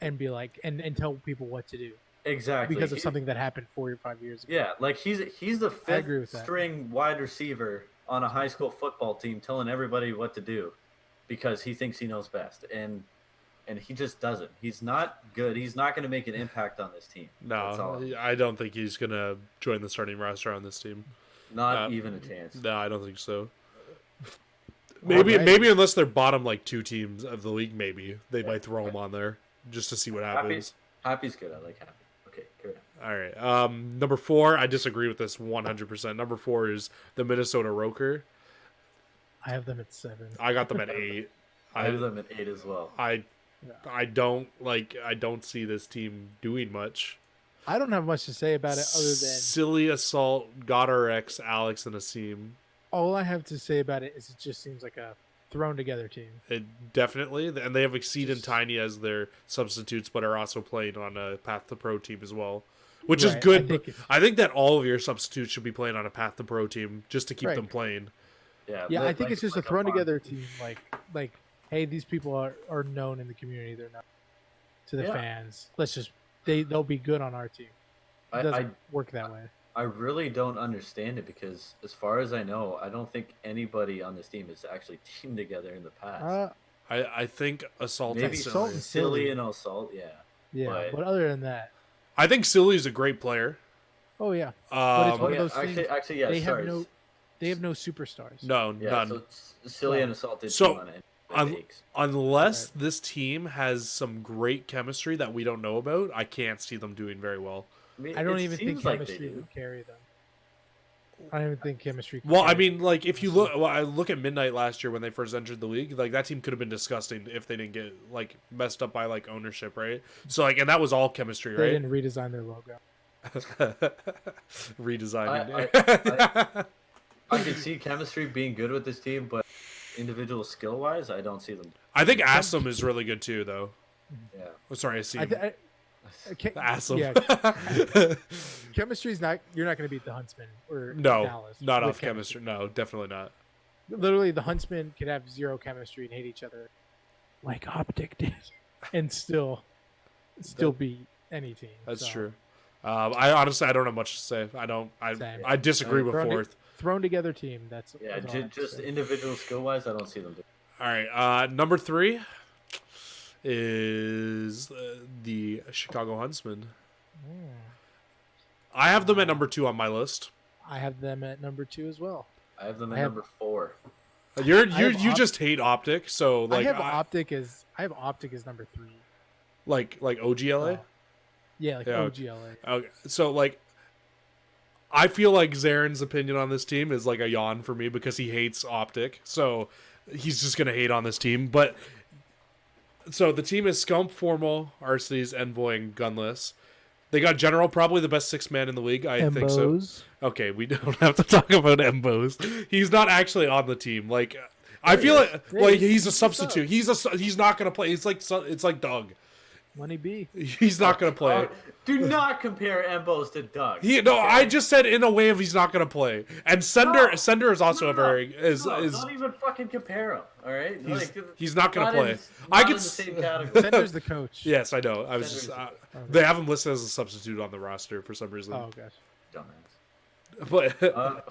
and be like and tell people what to do exactly because of something that happened 4 or 5 years ago. Yeah, like he's the agree with fifth that. string wide receiver on a high school football team, telling everybody what to do because he thinks he knows best, and he just doesn't. He's not good. He's not going to make an impact on this team. That's all. no, I don't think he's gonna join the starting roster on this team. Not even a chance. No, I don't think so. Alrighty. Maybe unless they're bottom like 2 teams of the league, maybe they might throw him on there just to see what happens. Happy's good. I like Happy. Okay, carry on. All right. Number 4, I disagree with this 100%. Number 4 is the Minnesota Roker. I have them at 7. I got them at 8. I have them at 8 as well. I don't see this team doing much. I don't have much to say about it other than Silly Assault, God RX, Alex, and Asim. all I have to say about it is it just seems like a thrown together team. It definitely, and they have Exceed and Just- Tiny as their substitutes, but are also playing on a Path to Pro team as well, which is Right, good. I think I think that all of your substitutes should be playing on a Path to Pro team just to keep Right. them playing. Yeah, Yeah, I like- think it's just like a thrown farm. together team. Like, hey, these people are known in the community. They're not to the Yeah. fans. Let's just they'll be good on our team. It doesn't I work that way. I really don't understand it because, as far as I know, I don't think anybody on this team has actually teamed together in the past. I think Assault Maybe and Assault Silly. and Silly and Assault, yeah. Yeah, But but other than that, I think Silly is a great player. oh yeah, but it's Um, one oh of yeah, those things. actually, yeah. They have Sorry. no superstars. no, Yeah, none. so Silly Well, and Assault did so, team on it. Un- Aches. unless Right. this team has some great chemistry that we don't know about, I can't see them doing very well. I mean, I don't it even think seems like they chemistry do. would carry them. I don't even think chemistry. Could Well, I carry mean, like if you honestly. look, well, I look at Midnight last year when they first entered the league. Like that team could have been disgusting if they didn't get like messed up by like ownership, right? So like, and that was all chemistry, They right? didn't redesign their logo. Redesigning. I could see chemistry being good with this team, but individual skill wise, I don't see them. I think Assam is really good too, though. Yeah. Oh, sorry, I see him. Assam. Yeah, chemistry's not. You're not going to beat the Huntsman or No, Dallas. not with off chemistry. No, definitely not. Literally, the Huntsman could have zero chemistry and hate each other, like Optic did, and still beat any team. That's so. true. I honestly, I don't have much to say. Same. I disagree with Thrown to- Fourth. Thrown together team. That's Yeah, that's all I have to just say. individual skill wise, I don't see them doing. All right, number 3 is the Chicago Huntsmen. Mm. I have them at number 2 on my list. I have them at number 2 as well. I have them at I have- number 4. You just hate Optic, so like I have Optic as number 3. like OGLA. Oh. Yeah, like Yeah, OGLA. Okay, so like, I feel like Zaren's opinion on this team is like a yawn for me because he hates Optic, so he's just gonna hate on this team. But so the team is Scump, Formal, Arcees, Envoy, and Gunless. They got General, probably the best 6-man in the league. I think so. Embos. Okay, we don't have to talk about Embos. He's not actually on the team. Like, I feel like he's a substitute. He's not gonna play. It's like Doug. Money B. He's not gonna play. Do not compare Embos to Doug. I just said in a way of he's not gonna play. And Sender is also don't even fucking compare him. All right, he's not gonna not play. in- I not could in the same category. Sender's the coach. Yes, I know. I was just they have him listed as a substitute on the roster for some reason. Oh gosh. Dumbass. But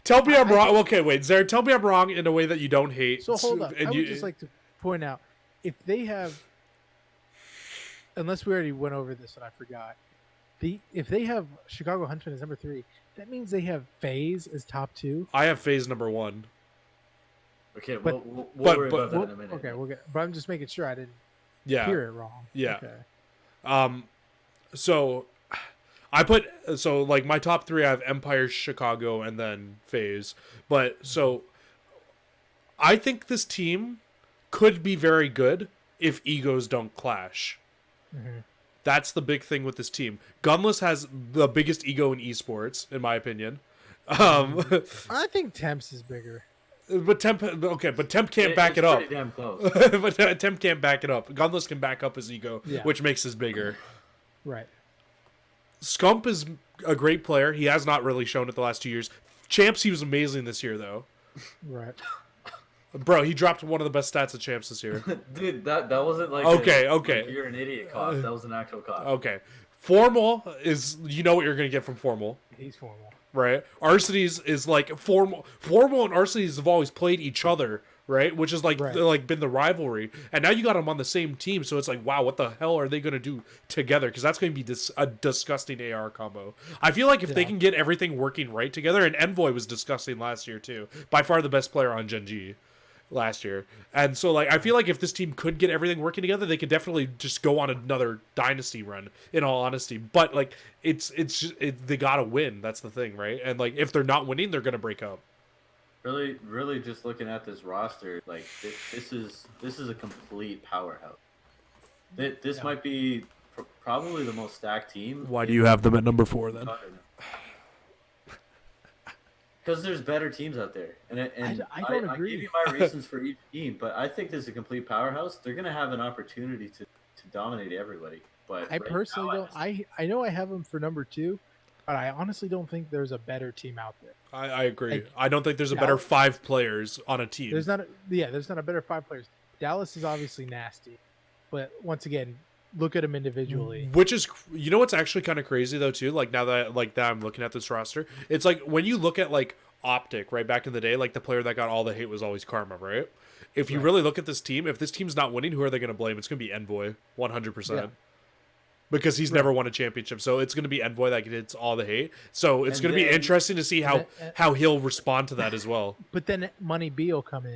tell me I'm wrong. Okay, wait, Zaire. Tell me I'm wrong in a way that you don't hate. So hold up. And I would just like to point out if they have, unless we already went over this and I forgot, if they have Chicago Huntsmen as number 3, that means they have FaZe as top 2. I have phase number 1. Okay, But- we'll but- worry but- about that in a minute. Okay, we'll get. But I'm just making sure I didn't Yeah. hear it wrong. Yeah. Okay. So I put like my top 3. I have Empire, Chicago, and then FaZe. But so I think this team could be very good if egos don't clash. Mm-hmm. That's the big thing with this team. Gunless has the biggest ego in esports, in my opinion. I think Temps is bigger. But Temp can't back It's it up. pretty damn close. But Temp can't back it up. Gunless can back up his ego, Yeah. which makes his bigger. Right. Scump is a great player. He has not really shown it the last 2 years. Champs, he was amazing this year, though. Right. Bro, he dropped one of the best stats at Champs this year. Dude, that wasn't like Okay. like, you're an idiot cough. That was an actual cough. Okay. Formal is, you know what you're going to get from Formal, He's formal. right? Arcees is like, Formal and Arcees have always played each other, right? Which is like, Right. like been the rivalry. And now you got them on the same team, so it's like, wow, what the hell are they going to do together? Because that's going to be a disgusting AR combo. I feel like if they Yeah. can get everything working right together, and Envoy was disgusting last year too. By far the best player on Gen G last year. And so like I feel like if this team could get everything working together, they could definitely just go on another dynasty run, in all honesty. But like it's just, they gotta win. That's the thing, right? And like if they're not winning, they're gonna break up. Really, just looking at this roster, like this is a complete powerhouse. This might be probably the most stacked team. Why do you have them at number 4 then? Because there's better teams out there, and I don't agree. I give you my reasons for each team, but I think this is a complete powerhouse. They're gonna have an opportunity to dominate everybody. But I personally don't. I know I have them for number 2, but I honestly don't think there's a better team out there. I agree. Like, I don't think there's a better 5 players on a team. There's not a better 5 players. Dallas is obviously nasty, but once again, look at them individually. Which is, you know, what's actually kind of crazy though too. Like now that I'm looking at this roster, it's like when you look at like Optic, right back in the day, like the player that got all the hate was always Karma, right? If you really look at this team, if this team's not winning, who are they going to blame? It's going to be Envoy, 100%. Because he's never won a championship, so it's going to be Envoy that gets all the hate. So it's going to be interesting to see how he'll respond to that as well. But then Money B will come in.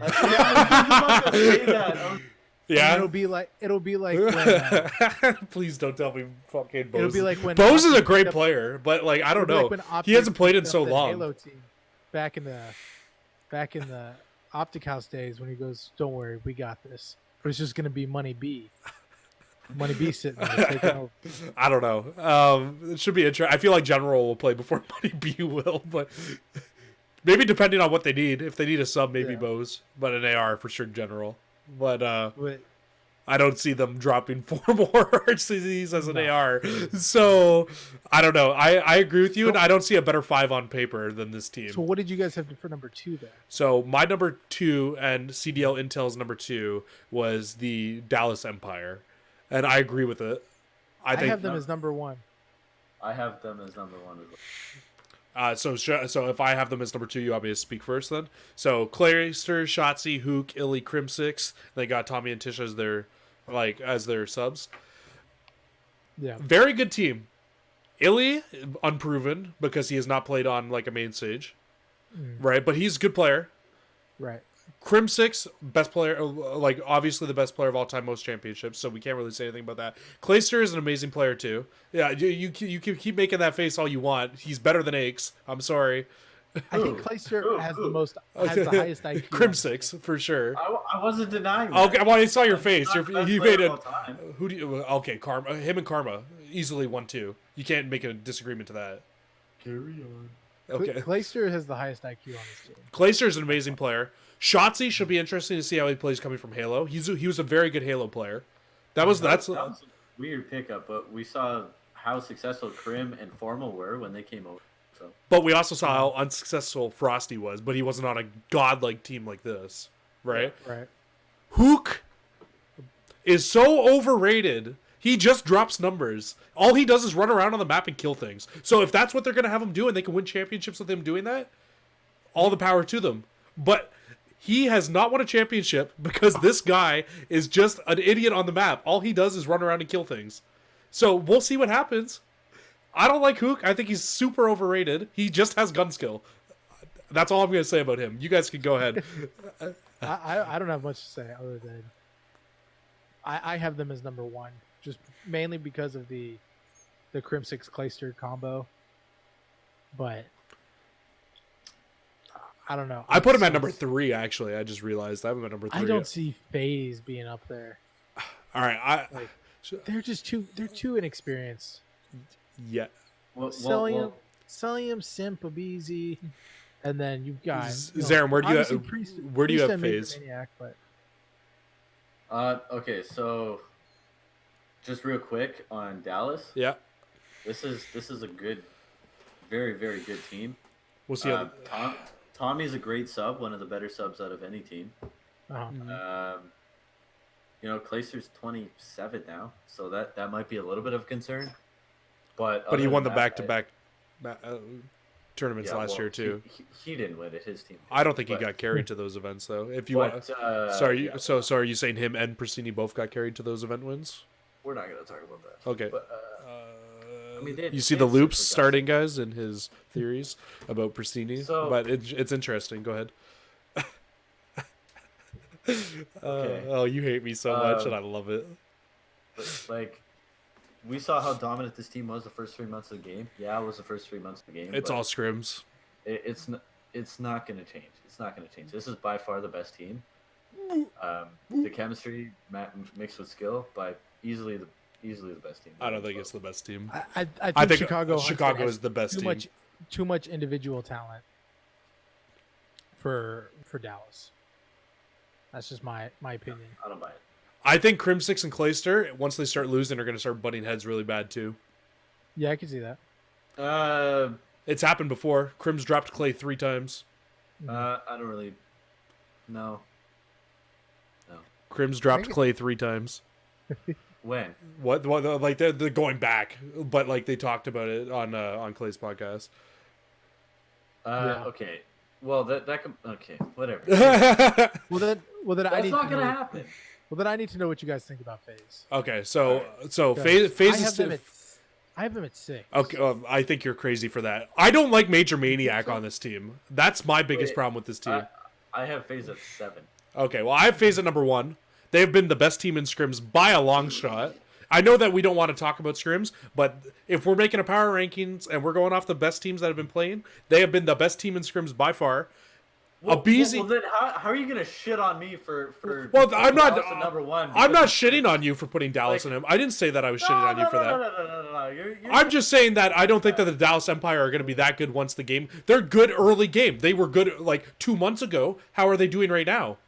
Yeah, it'll be like when, please don't tell me fucking Bose. It'll be like when Bose is a great player, but like I don't know, like he hasn't played in so long. Halo team back in the Optic House days when he goes, "Don't worry, we got this." But it's just gonna be Money B. Money B sitting there taking over. I don't know. It should be interesting. I feel like General will play before Money B will, but maybe depending on what they need. If they need a sub, maybe Bose, but an AR for sure General. But I don't see them dropping 4 more RCZs as an AR. So I don't know. I agree with you, and I don't see a better 5 on paper than this team. So what did you guys have for number 2 then? So my number 2 and CDL Intel's number 2 was the Dallas Empire. And I agree with it. I have them as number 1. I have them as number 1 as well. So if I have them as number 2, you want me to speak first then? So Clayster, Shotzi, Hook, Illy, Crim6. They got Tommy and Tish as their subs. Yeah. Very good team. Illy, unproven because he has not played on like a main stage. Right? But he's a good player. Right. Crim6, best player, like obviously the best player of all time, most championships, so we can't really say anything about that. Clayster is an amazing player too. Yeah, you can keep making that face all you want. He's better than Aches. I'm sorry. I think Clayster has the highest IQ. Crim6 for sure. I wasn't denying that. Okay, well I saw your face. You made it. Who do you? Okay, Karma. Him and Karma easily 1-2. You can't make a disagreement to that. Carry on. Okay. Clayster has the highest IQ on this team. Clayster is an amazing player. Shotzi should be interesting to see how he plays coming from Halo. He was a very good Halo player. That's a weird pickup, but we saw how successful Crim and Formal were when they came over. So. But we also saw how unsuccessful Frosty was, but he wasn't on a godlike team like this, right? Right. Hook is so overrated. He just drops numbers. All he does is run around on the map and kill things. So if that's what they're going to have him do and they can win championships with him doing that, all the power to them. But he has not won a championship because this guy is just an idiot on the map. All he does is run around and kill things. So we'll see what happens. I don't like Hook. I think he's super overrated. He just has gun skill. That's all I'm going to say about him. You guys can go ahead. I don't have much to say other than I have them as number 1, just mainly because of the Crim6 Clayster combo. But I don't know. I put him at number 3, actually. I just realized I have him at number 3. I don't see FaZe being up there. All right. They're just too inexperienced. Yeah. Selling him Simp, Abizi, and then you've got Zarin, where do you have FaZe? Maniac, but... Okay, so just real quick on Dallas. Yeah. This is a good, very, very good team. We'll see. Tommy's a great sub, one of the better subs out of any team. Clayster's 27 now, so that might be a little bit of concern. But he won the back-to-back tournaments last year too. He didn't win it. His team. I don't think he got carried to those events though. If you want, sorry. So are you saying him and Pristini both got carried to those event wins? We're not going to talk about that. Okay. But, you see the loops starting, guys, in his theories about Pristini, but it's interesting. Go ahead. Okay. Oh, you hate me so much, and I love it. Like, we saw how dominant this team was the first 3 months of the game. Yeah, it was the first 3 months of the game. It's all scrims. It's not going to change. It's not going to change. This is by far the best team. The chemistry mixed with skill, by easily the best team. I don't think it's the best team. I think Chicago is the best team. Too much individual talent for Dallas. That's just my opinion. I don't buy it. I think Crim6 and Clayster, once they start losing, are going to start butting heads really bad too. Yeah, I can see that. It's happened before. Crim's dropped Clay 3 times. I don't really. No. Crim's dropped Clay 3 times. When? What like they're going back, but like they talked about it on Clay's podcast. Yeah. Okay. Well, okay, whatever. Well then, I That's need not to gonna know. happen. Well then, I need to know what you guys think about FaZe. Okay, so Because phase I have is them at, I have them at 6. okay. I think you're crazy for that. I don't like Major Maniac on this team. That's my biggest problem with this team. I have FaZe at 7. Okay, well I have FaZe at number 1. They've been the best team in scrims by a long shot. I know that we don't want to talk about scrims, but if we're making a power rankings and we're going off the best teams that have been playing, they have been the best team in scrims by far. Well, then how are you gonna shit on me for Well, I'm not Dallas at number 1? I'm not shitting on you for putting Dallas in him. I didn't say that I was shitting on you for that. No. You're I'm just saying that I don't think that the Dallas Empire are going to be that good once the game. They're good early game. They were good like 2 months ago. How are they doing right now?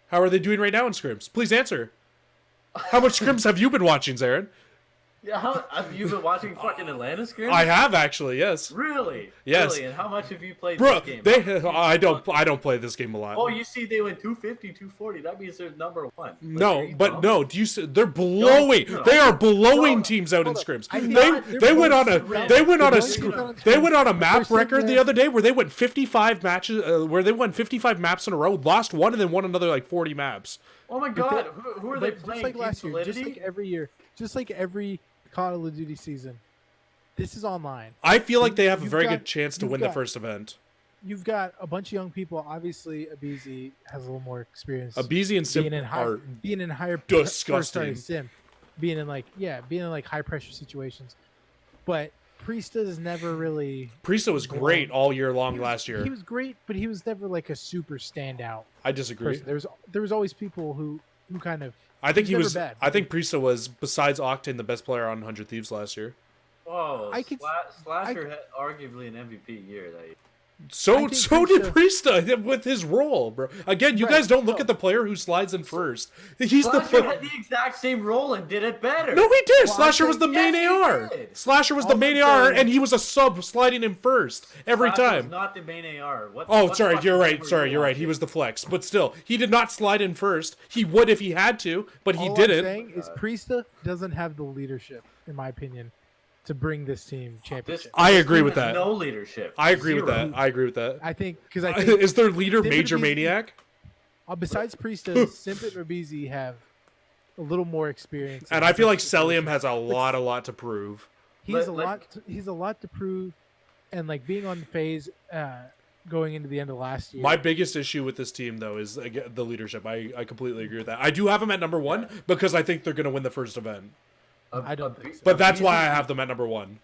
How are they doing right now in scrims? Please answer. How much scrims have you been watching, Zarin? Yeah, how have you been watching fucking Atlanta scrims? I have actually, yes. Really? Yes. Really? And how much have you played Bro, this game? I don't play this game a lot. Oh, you see, they went 250, 240. That means they're number 1. Like, No, but no. Do you? They're blowing. No. They are blowing No. teams out in Hold up. scrims. I'm They not- they went on a they're they went on a map They're record sitting the there- other day where they went 55 matches, where they won 55 maps in a row, lost one, and then won another like 40 maps. Oh my god, who are they playing? Just like Team last year, just Solidity? like every year, just like every Call of Duty season. This is online. I feel like they have a You've very got- good chance to you've win the got- first event. You've got a bunch of young people. Obviously, Abizi has a little more experience. Abizi and Sim being in high, are being in higher disgusting. first-starting sim, being in like high pressure situations. But Priesta is never really. Priesta was great all year long last year. He was great, but he was never like a super standout I disagree. person. There was always people who kind of. I think he never was. bad. I think Priesta was, besides Octane, the best player on 100 Thieves last year. Oh, I could- Slasher had arguably an MVP year that year. So think did Priesta with his role, bro. Again, you Right, guys don't look no. at the player who slides in first. He's Slasher the had the exact same role and did it better. No, he did. Well, Slasher I was the think- main yes, he AR. did. Slasher was the All main I'm AR, saying- and he was a sub sliding in first every Slasher time. was not the main AR. Oh, what sorry, fucking you're game right. were Sorry, you you're right. He watching? was the flex, but still, he did not slide in first. He would if he had to, but he All didn't. I'm saying is Priesta doesn't have the leadership, in my opinion, to bring this team championship. I This agree team with has that. No leadership. I agree with Zero. that. I agree with that. I think because I think Is their leader Simp and Major Abizi- Maniac? Besides Priesta, Simp and Rabizi have a little more experience. And in I feel like different Celium situations. has a lot to prove. He's Like- he's a lot to prove, and like being on the phase, going into the end of last year. My biggest issue with this team, though, is again, the leadership. I completely agree with that. I do have them at number 1 because I think they're going to win the first event. I don't think so. But that's why I have them at number 1.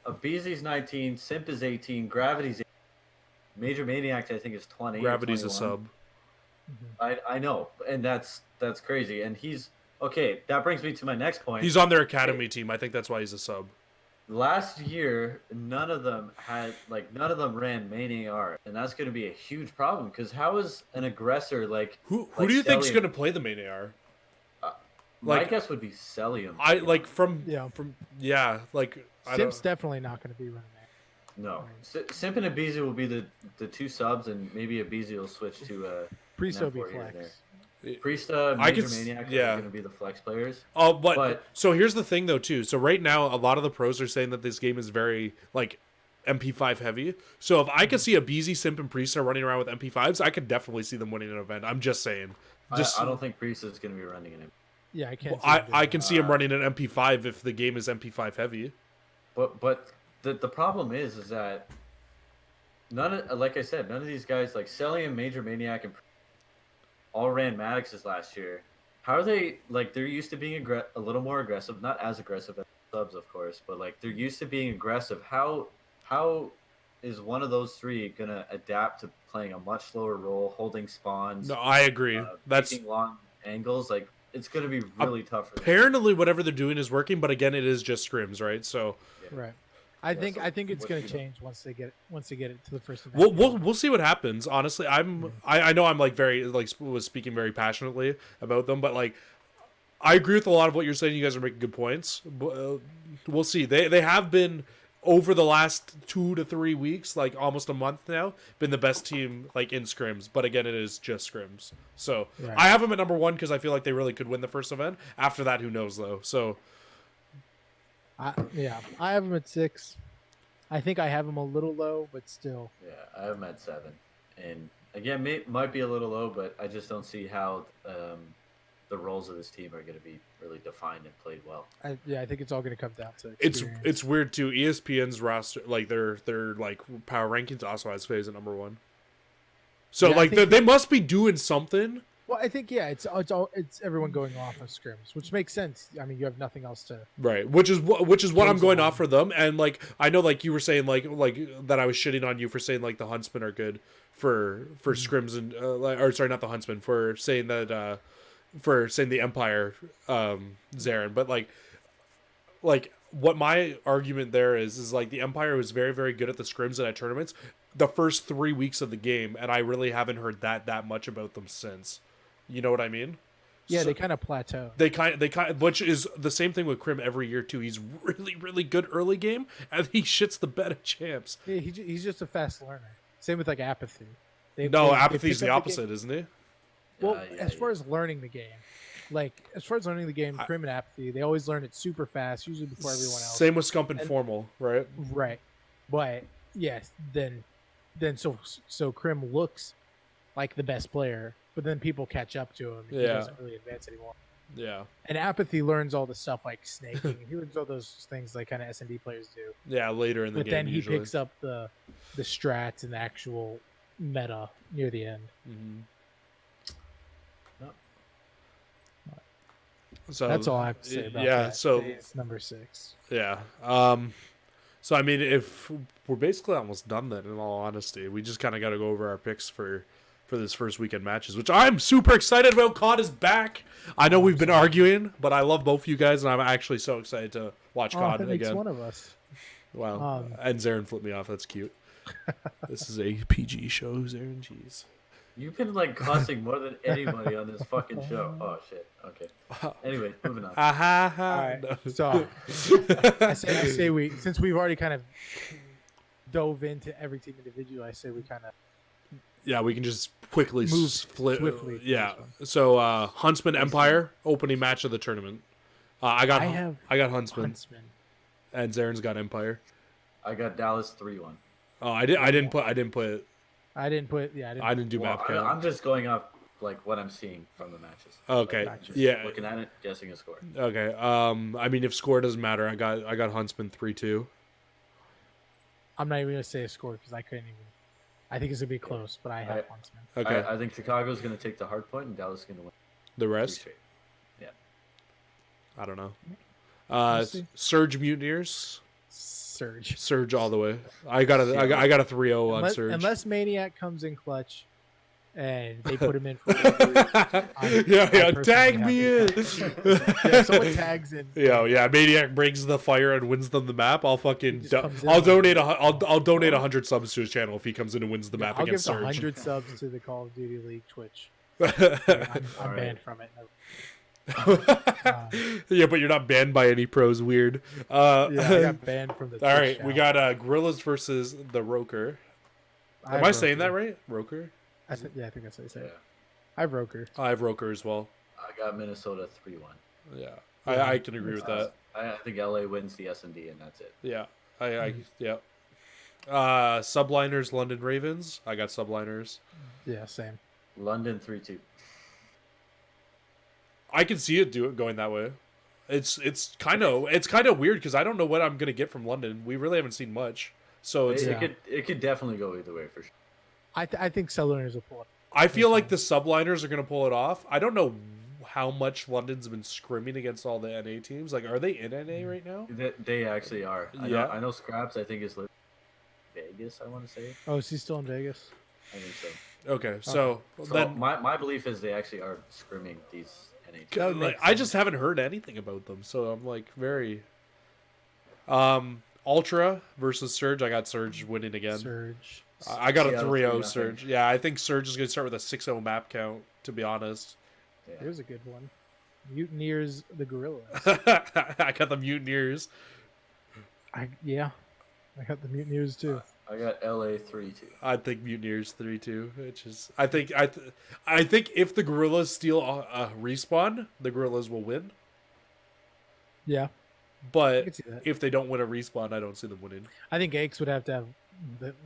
Abizi's 19, Simp is 18, Gravity's 18. Major Maniacs, I think, is 20. or Gravity's a 21. sub. I know, and that's crazy. And he's okay. That brings me to my next point. He's on their academy team. I think that's why he's a sub. Last year, none of them ran main AR, and that's going to be a huge problem because how is an aggressor like Who like do you think's Celium- going to play the main AR? My like- guess would be Celium. I like from Yeah. like I Simp's don't. definitely not going to be running that. No, Simp and Abizi will be the two subs, and maybe Abizi will switch to Priesta will be F4 here and flex. Priesta, I Major could s- Maniac yeah. are going to be the flex players. Oh, but But- so here's the thing though too. So right now, a lot of the pros are saying that this game is very like MP5 heavy. So if I could see a BZ Simp and Priesta running around with MP5s, I could definitely see them winning an event. I'm just saying. Just I don't think Priesta is going to be running it. Yeah, I can't. I can see him running an MP5 if the game is MP5 heavy. But the problem is that like I said, none of these guys like Celium, Major Maniac, and all ran Maddox's last year. How are they like? They're used to being a little more aggressive, not as aggressive as subs, of course, but like they're used to being aggressive. How is one of those three gonna adapt to playing a much slower role, holding spawns? No, I agree. That's taking long angles. Like it's gonna be really tough for them. apparently whatever they're doing is working, but again, it is just scrims, right? So Right. I think so it's what going do to you know? change once they get it to the first event. we'll see what happens. Honestly, I know I'm like very like was speaking very passionately about them, but like I agree with a lot of what you're saying. You guys are making good points. But, we'll see. They have been over the last 2 to 3 weeks, like almost a month now, been the best team like in scrims. But again, it is just scrims. So Right. I have them at number 1 because I feel like they really could win the first event. After that, who knows though? So I have them at 6. I think I have them a little low, but still. Yeah, I have them at 7. And again, might be a little low, but I just don't see how the roles of this team are going to be really defined and played well. I think it's all going to come down to experience. It's weird too. ESPN's roster, like their like power rankings, also has FaZe at number 1. So yeah, like they must be doing something. Well, I think it's everyone going off of scrims, which makes sense. I mean, you have nothing else to right, which is what I'm going off for them. And like I know, like you were saying, like that I was shitting on you for saying like the Huntsmen are good for scrims and or sorry, not the Huntsmen, for saying that for saying the Empire, Zarin, but like what my argument there is like the Empire was very, very good at the scrims and at tournaments the first 3 weeks of the game, and I really haven't heard that much about them since. You know what I mean? Yeah, so, they kind of plateau. They kind of, which is the same thing with Krim every year too. He's really, really good early game, and he shits the bed at champs. Yeah, he's just a fast learner. Same with like Apathy. Apathy's the opposite, isn't he? Well, as far as learning the game, Krim and Apathy, they always learn it super fast, usually before everyone else. Same with Scump and Formal, right? Right. But yes, then so Krim looks like the best player, but then people catch up to him. He doesn't really advance anymore. Yeah. And Apathy learns all the stuff like snaking. He learns all those things like kind of S&D players do. Yeah, later in the game. But then he usually picks up the strats and the actual meta near the end. Mm-hmm. So that's all I have to say about that. So it's number 6. Yeah. So I mean, if we're basically almost done then, in all honesty, we just kind of got to go over our picks for this first weekend matches, which I'm super excited about. COD is back. I know we've been arguing, but I love both of you guys, and I'm actually so excited to watch COD that again. Makes one of us. Wow. And Zarin flipped me off. That's cute. This is a PG show, Zarin. Jeez. You've been like cussing more than anybody on this fucking show. Oh shit. Okay. Anyway, moving on. All right. No. So I say we, since we've already kind of dove into every team individually, I say we kind of we can just quickly move split. Swiftly. Yeah. So Huntsman Empire opening match of the tournament. I got Huntsman. And Zarin's got Empire. I got Dallas 3-1. Oh, I didn't put it. I didn't do map count. I'm just going off like what I'm seeing from the matches. Okay. Like, yeah. Looking at it, guessing a score. Okay. I mean, if score doesn't matter, I got Huntsman 3-2. I'm not even gonna say a score because I couldn't even. I think it's gonna be close, but I have Huntsman. Okay. I think Chicago's gonna take the hard point and Dallas is gonna win. The rest? Yeah. I don't know. Surge Mutineers. Surge all the way. I got a 3-0 on Surge. Unless Maniac comes in clutch, and they put him in for tag me in. Someone tags in. Maniac brings the fire and wins them the map. I'll fucking I'll donate I'll donate 100 subs to his channel if he comes in and wins the map against Surge. I'll give 100 subs to the Call of Duty League Twitch. I'm banned from it. Yeah, but you're not banned by any pros. Weird. I got banned from the Twitch all right, channel. we got Gorillas versus the Roker. Am I saying that right? Roker? I think that's how you say it. I have Roker. I have Roker as well. I got Minnesota 3-1. Yeah, I can agree with that. I think LA wins the S&D and that's it. Yeah, Subliners London Ravens. I got Subliners. Yeah, same. London 3-2. I can see it going that way. It's kind of weird because I don't know what I'm gonna get from London. We really haven't seen much, so it could definitely go either way for sure. I think Subliners will pull it. I feel like the Subliners are gonna pull it off. I don't know how much London's been scrimming against all the NA teams. Like, are they in NA right now? They actually are. I know Scraps. I think is Vegas. I want to say. Oh, is he still in Vegas? I think so. Okay, so then my belief is they actually are scrimming these. I just haven't heard anything about them, so I'm like very. Ultra versus Surge. I got Surge winning again. Surge. I got a 3-0 Surge. Yeah, I think Surge is going to start with a 6-0 map count, to be honest. Yeah. Here's a good one. Mutineers the Gorillas. I got the Mutineers. Yeah. I got the Mutineers too. I got LA 3-2. I think Mutineers 3-2. Which is, I think if the Gorillas steal a respawn, the Gorillas will win. Yeah, I But can see that. if they don't win a respawn, I don't see them winning. I think Aches would have to have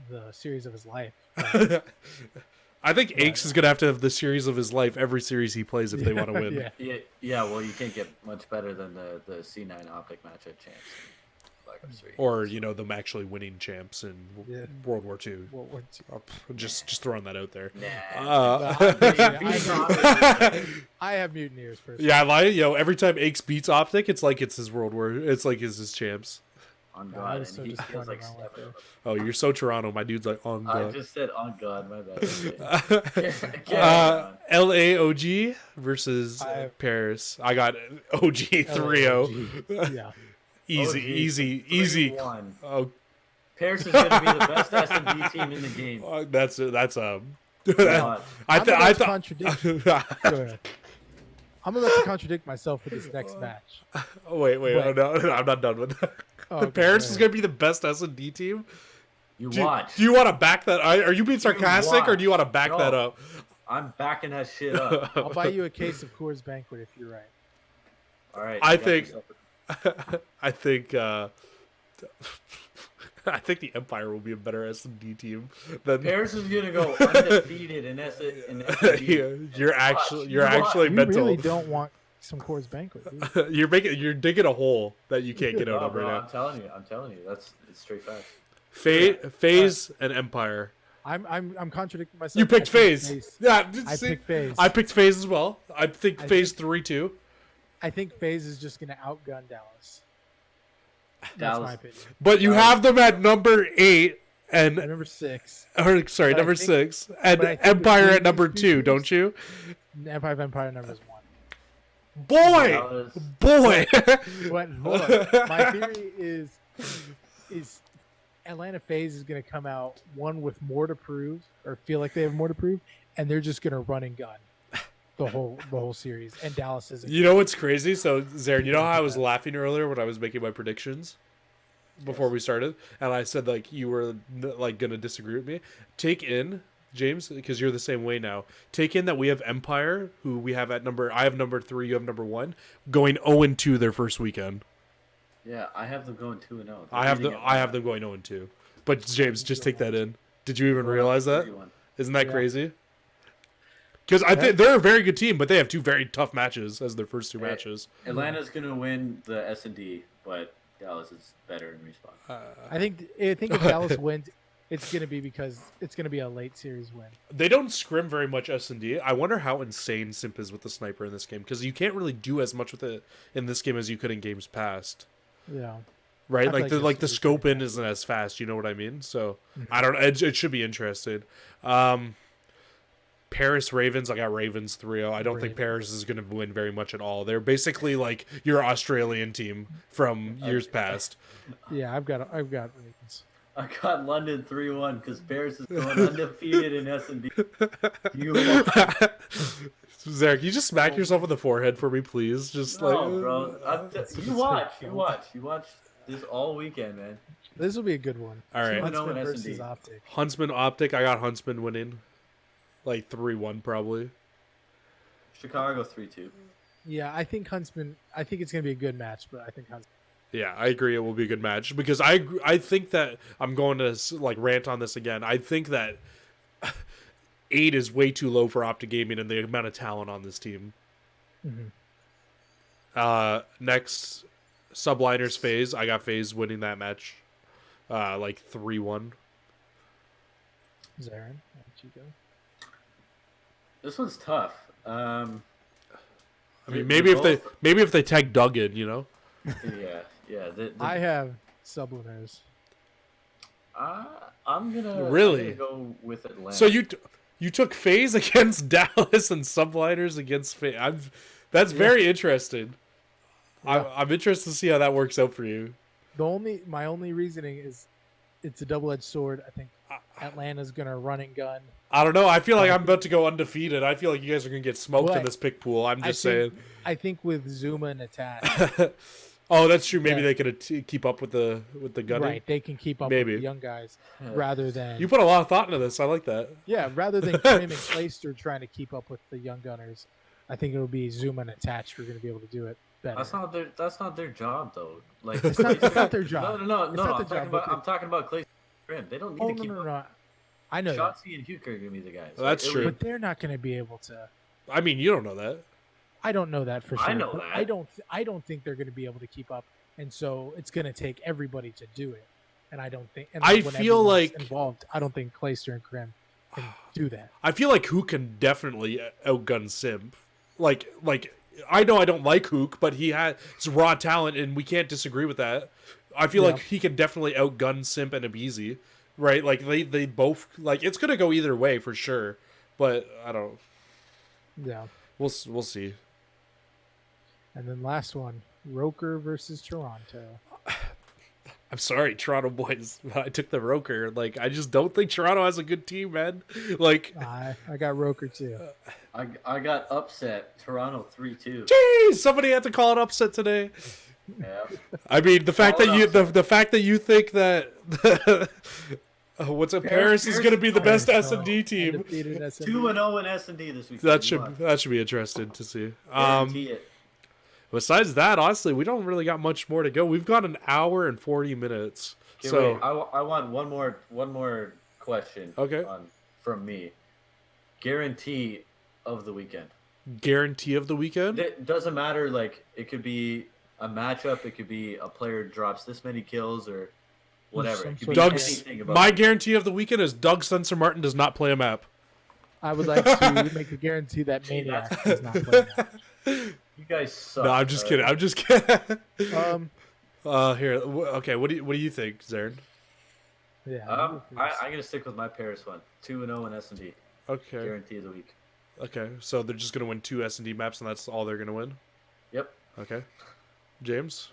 the series of his life. I think Aches is gonna have to have the series of his life every series he plays if they want to win. Yeah. Well, you can't get much better than the C9 Optic match at Champs. Black Ops 3. Or them actually winning champs in World War II. World War II. Just throwing that out there. Nah. I have Mutineers personally. Yeah, I lie. Every time Aches beats Optic, it's like it's his World War. It's like it's his champs. On I God, was so and he feels like disappointed seven. Oh, you're so Toronto. My dude's like on I God. just said on God, my bad. Okay. LAOG versus Paris. I got OG 3-0. Yeah. Easy. 3-1. Oh, Paris is going to be the best S&D team in the game. that's God. I thought. Contradiction. Go ahead. I'm about to contradict myself with this next match. Wait. Oh, no, I'm not done with that. Okay, Paris is going to be the best S&D team. Watch. Do you want to back that? Are you being sarcastic, or do you want to back that up? I'm backing that shit up. I'll buy you a case of Coors Banquet if you're right. All right. I you got think- yourself I think I think the Empire will be a better S&D team than Paris is going to go undefeated in S&D. You're actually You mental. really don't want some Coors Banquet, do you? You're digging a hole that you can't get out No, of bro, right I'm telling you. It's straight facts. now. FaZe and Empire. I'm contradicting myself. You picked I think FaZe. Yeah, I picked FaZe. I picked FaZe as well. I think FaZe 3-2. I think FaZe is just going to outgun Dallas. That's Dallas. my opinion. But you have them at number 8 and Number 6. or sorry, But I number think- 6 and but I think Empire between at number these 2, two don't you? Empire of Empire numbers 1. Boy, Dallas. boy. But hold on. My theory is Atlanta FaZe is going to come out one with more to prove or feel like they have more to prove, and they're just going to run and gun the whole series. And Dallas isn't. You know what's crazy? So, Zarin, you know how I was laughing earlier when I was making my predictions before we started, and I said like you were like gonna disagree with me. Take in James, because you're the same way now. Take in that we have Empire, who we have at number. I have number 3. You have number 1, going 0-2 their first weekend. Yeah, I have them going 2-0. I have them going 0-2. But James, just take that in. Did you even realize that? 3-1. Isn't that Yeah. crazy? Because I think they're a very good team, but they have 2 very tough matches as their first 2 Hey. matches. Atlanta's going to win the S&D, but Dallas is better in respawn. I think if Dallas wins, it's going to be because it's going to be a late series win. They don't scrim very much S&D. I wonder how insane Simp is with the sniper in this game, because you can't really do as much with it in this game as you could in games past. Yeah. Right? I feel Like like the this is scope pretty in isn't as fast, you know what I mean? So Mhm. I don't know. It should be interesting. Paris Ravens, I got Ravens 3-0. I don't think Paris is going to win very much at all. They're basically like your Australian team from years past. Yeah, I've got Ravens. I got London 3-1 because Paris is going undefeated in S&D. Zarek, you just smack yourself on the forehead for me, please? Just No, like bro. You watch this all weekend, man. This will be a good one. All right. Huntsman S&D. versus Optic. Huntsman Optic. I got Huntsman winning, like 3-1 probably. Chicago 3-2. Yeah, I think Huntsman. I think it's going to be a good match, but I think Huntsman. Yeah, I agree. It will be a good match because I think that I'm going to like rant on this again. I think that 8 is way too low for Optic Gaming and the amount of talent on this team. Mm-hmm. Next, Subliners FaZe. I got FaZe winning that match, like 3-1. Zarin, why don't you go? This one's tough. I mean, maybe if they tag Doug in, you know. Yeah. I have Subliners. I'm gonna Really? go with Atlanta. So you took FaZe against Dallas and Subliners against FaZe. That's very interesting. Yeah. I'm interested to see how that works out for you. My only reasoning is it's a double-edged sword. I think Atlanta's gonna run and gun. I don't know. I feel like I'm about to go undefeated. I feel like you guys are gonna get smoked in What? this pick pool. I'm just saying. I think with Zuma and Attack, Oh, that's true. Maybe Yeah. they could keep up with the gunning. Right, they can keep up Maybe. with the young guys rather than You put a lot of thought into this. I like that. rather than Krim and Clayster trying to keep up with the young gunners. I think it'll be Zuma and Attach who are going to be able to do it better. That's not their job though. Like It's not their job. No. It's not their job, I'm talking about Clay Grim. They don't need to keep up. No. I know that. Shotzi and Hugh are gonna be the guys. That's true. But they're not going to be able to. I mean, you don't know that. I don't know that for sure. I know but that. I don't think they're going to be able to keep up, and so it's going to take everybody to do it. And I don't think. And I when feel everyone's like- involved. I don't think Clayster and Krim can do that. I feel like Hook can definitely outgun Simp. Like I know I don't like Hook, but he has raw talent, and we can't disagree with that. I feel like he can definitely outgun Simp and Abizi, right? Like they both like it's gonna go either way for sure. But I don't. Yeah. We'll see. And then last one, Roker versus Toronto. I'm sorry, Toronto boys. I took the Roker. Like I just don't think Toronto has a good team, man. Like I got Roker too. I got upset. Toronto 3-2. Jeez, somebody had to call it upset today. Yeah. I mean, the fact Call that it you upset. the fact that you think that what's it? Paris is going to be the best Paris, S&D team. Undefeated SMD. 2-0 in S&D this week. That should be interesting to see. Guarantee it. Besides that, honestly, we don't really got much more to go. We've got an hour and 40 minutes. Okay, So wait, I want one more question. Okay. From me. Guarantee of the weekend. guarantee of the weekend. It doesn't matter. Like it could be a matchup. It could be a player drops this many kills or whatever. It could be Doug's anything about my guarantee of the weekend is Doug Spencer Martin does not play a map. I would like to make a guarantee that Maniac does not play that. You guys suck. No, I'm just kidding. alright? I'm just kidding. Um, Okay. What do you think, Zarin? yeah. I'm gonna stick with my Paris one. 2-0 in S&D. Okay. Guarantee of the week. Okay. So they're just gonna win 2 S&D maps, and that's all they're gonna win. Yep. Okay. James,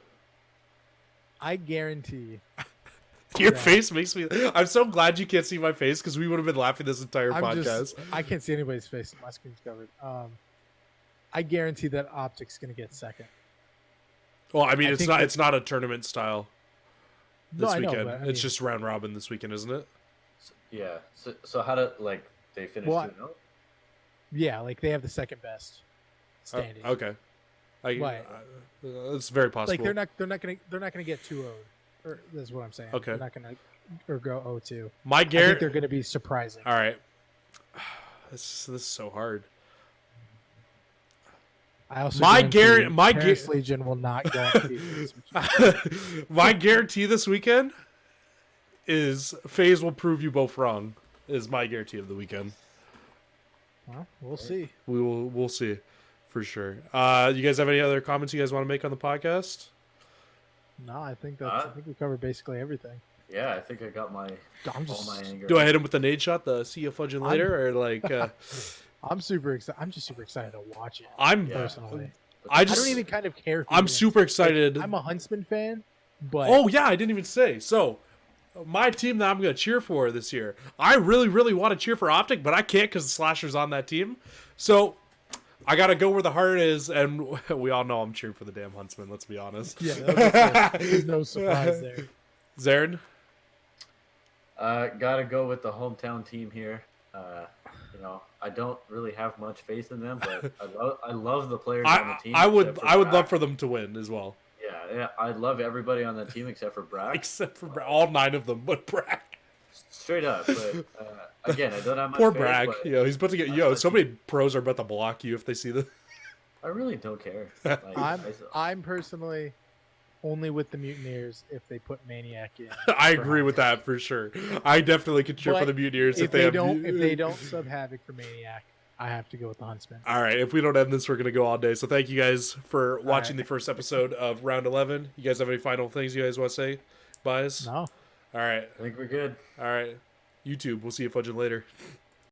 I guarantee. your Yeah. face makes me. I'm so glad you can't see my face because we would have been laughing this entire podcast. I can't see anybody's face. My screen's covered. I guarantee that Optic's gonna get second. Well, I mean, I it's think not. that- It's not a tournament style No, this I know, weekend. but I It's mean- just round robin this weekend, isn't it? Yeah. So how to like they finish Well, 2-0? Yeah, like they have the second best Oh, standing. okay. Right. It's very possible. Like they're not gonna get 2-0. Or that's what I'm saying. Okay. They're not gonna or go 0-2. My I think guarantee. they're gonna be surprising. All right. This is so hard. I also My Paris Legion will not guarantee this. My guarantee this weekend is FaZe will prove you both wrong. Is my guarantee of the weekend. Well, we'll see. We'll see for sure. You guys have any other comments you guys want to make on the podcast? No, I think I think we covered basically everything. Yeah, I think I got my I'm all just my anger. Do I hit him with the nade shot, the see you fudging later, or like I'm super excited. I'm just super excited to watch it. I'm Yeah. Personally, I I just don't even kind of care. Who I'm wins. super excited. I'm a Huntsman fan, but Oh yeah, I didn't even say. So my team that I'm gonna cheer for this year, I really want to cheer for Optic, but I can't because the Slasher's on that team. So I gotta go where the heart is, and we all know I'm cheering for the damn Huntsman. Let's be honest. yeah, there's no surprise there. Zarin, Gotta go with the hometown team here. I don't really have much faith in them, but I love the players on the team. I would except for love Brack. for them to win as well, Yeah, I love everybody on that team except for Brack. except for all 9 of them, but Bragg. Straight up, but again, I don't have much Poor faith, Bragg. but He's about to get. So many pros are about to block you if they see the. I really don't care. Like, I'm personally only with the Mutineers if they put Maniac in. I agree with that for sure. I definitely could cheer for But the Mutineers If they have. don't sub Havoc for Maniac, I have to go with the Huntsman. All right, if we don't end this, we're gonna go all day. So thank you guys for watching right. the first episode of Round 11. You guys have any final things you guys want to say, guys? No. All right, I think we're good. all right. YouTube, we'll see you fudging later.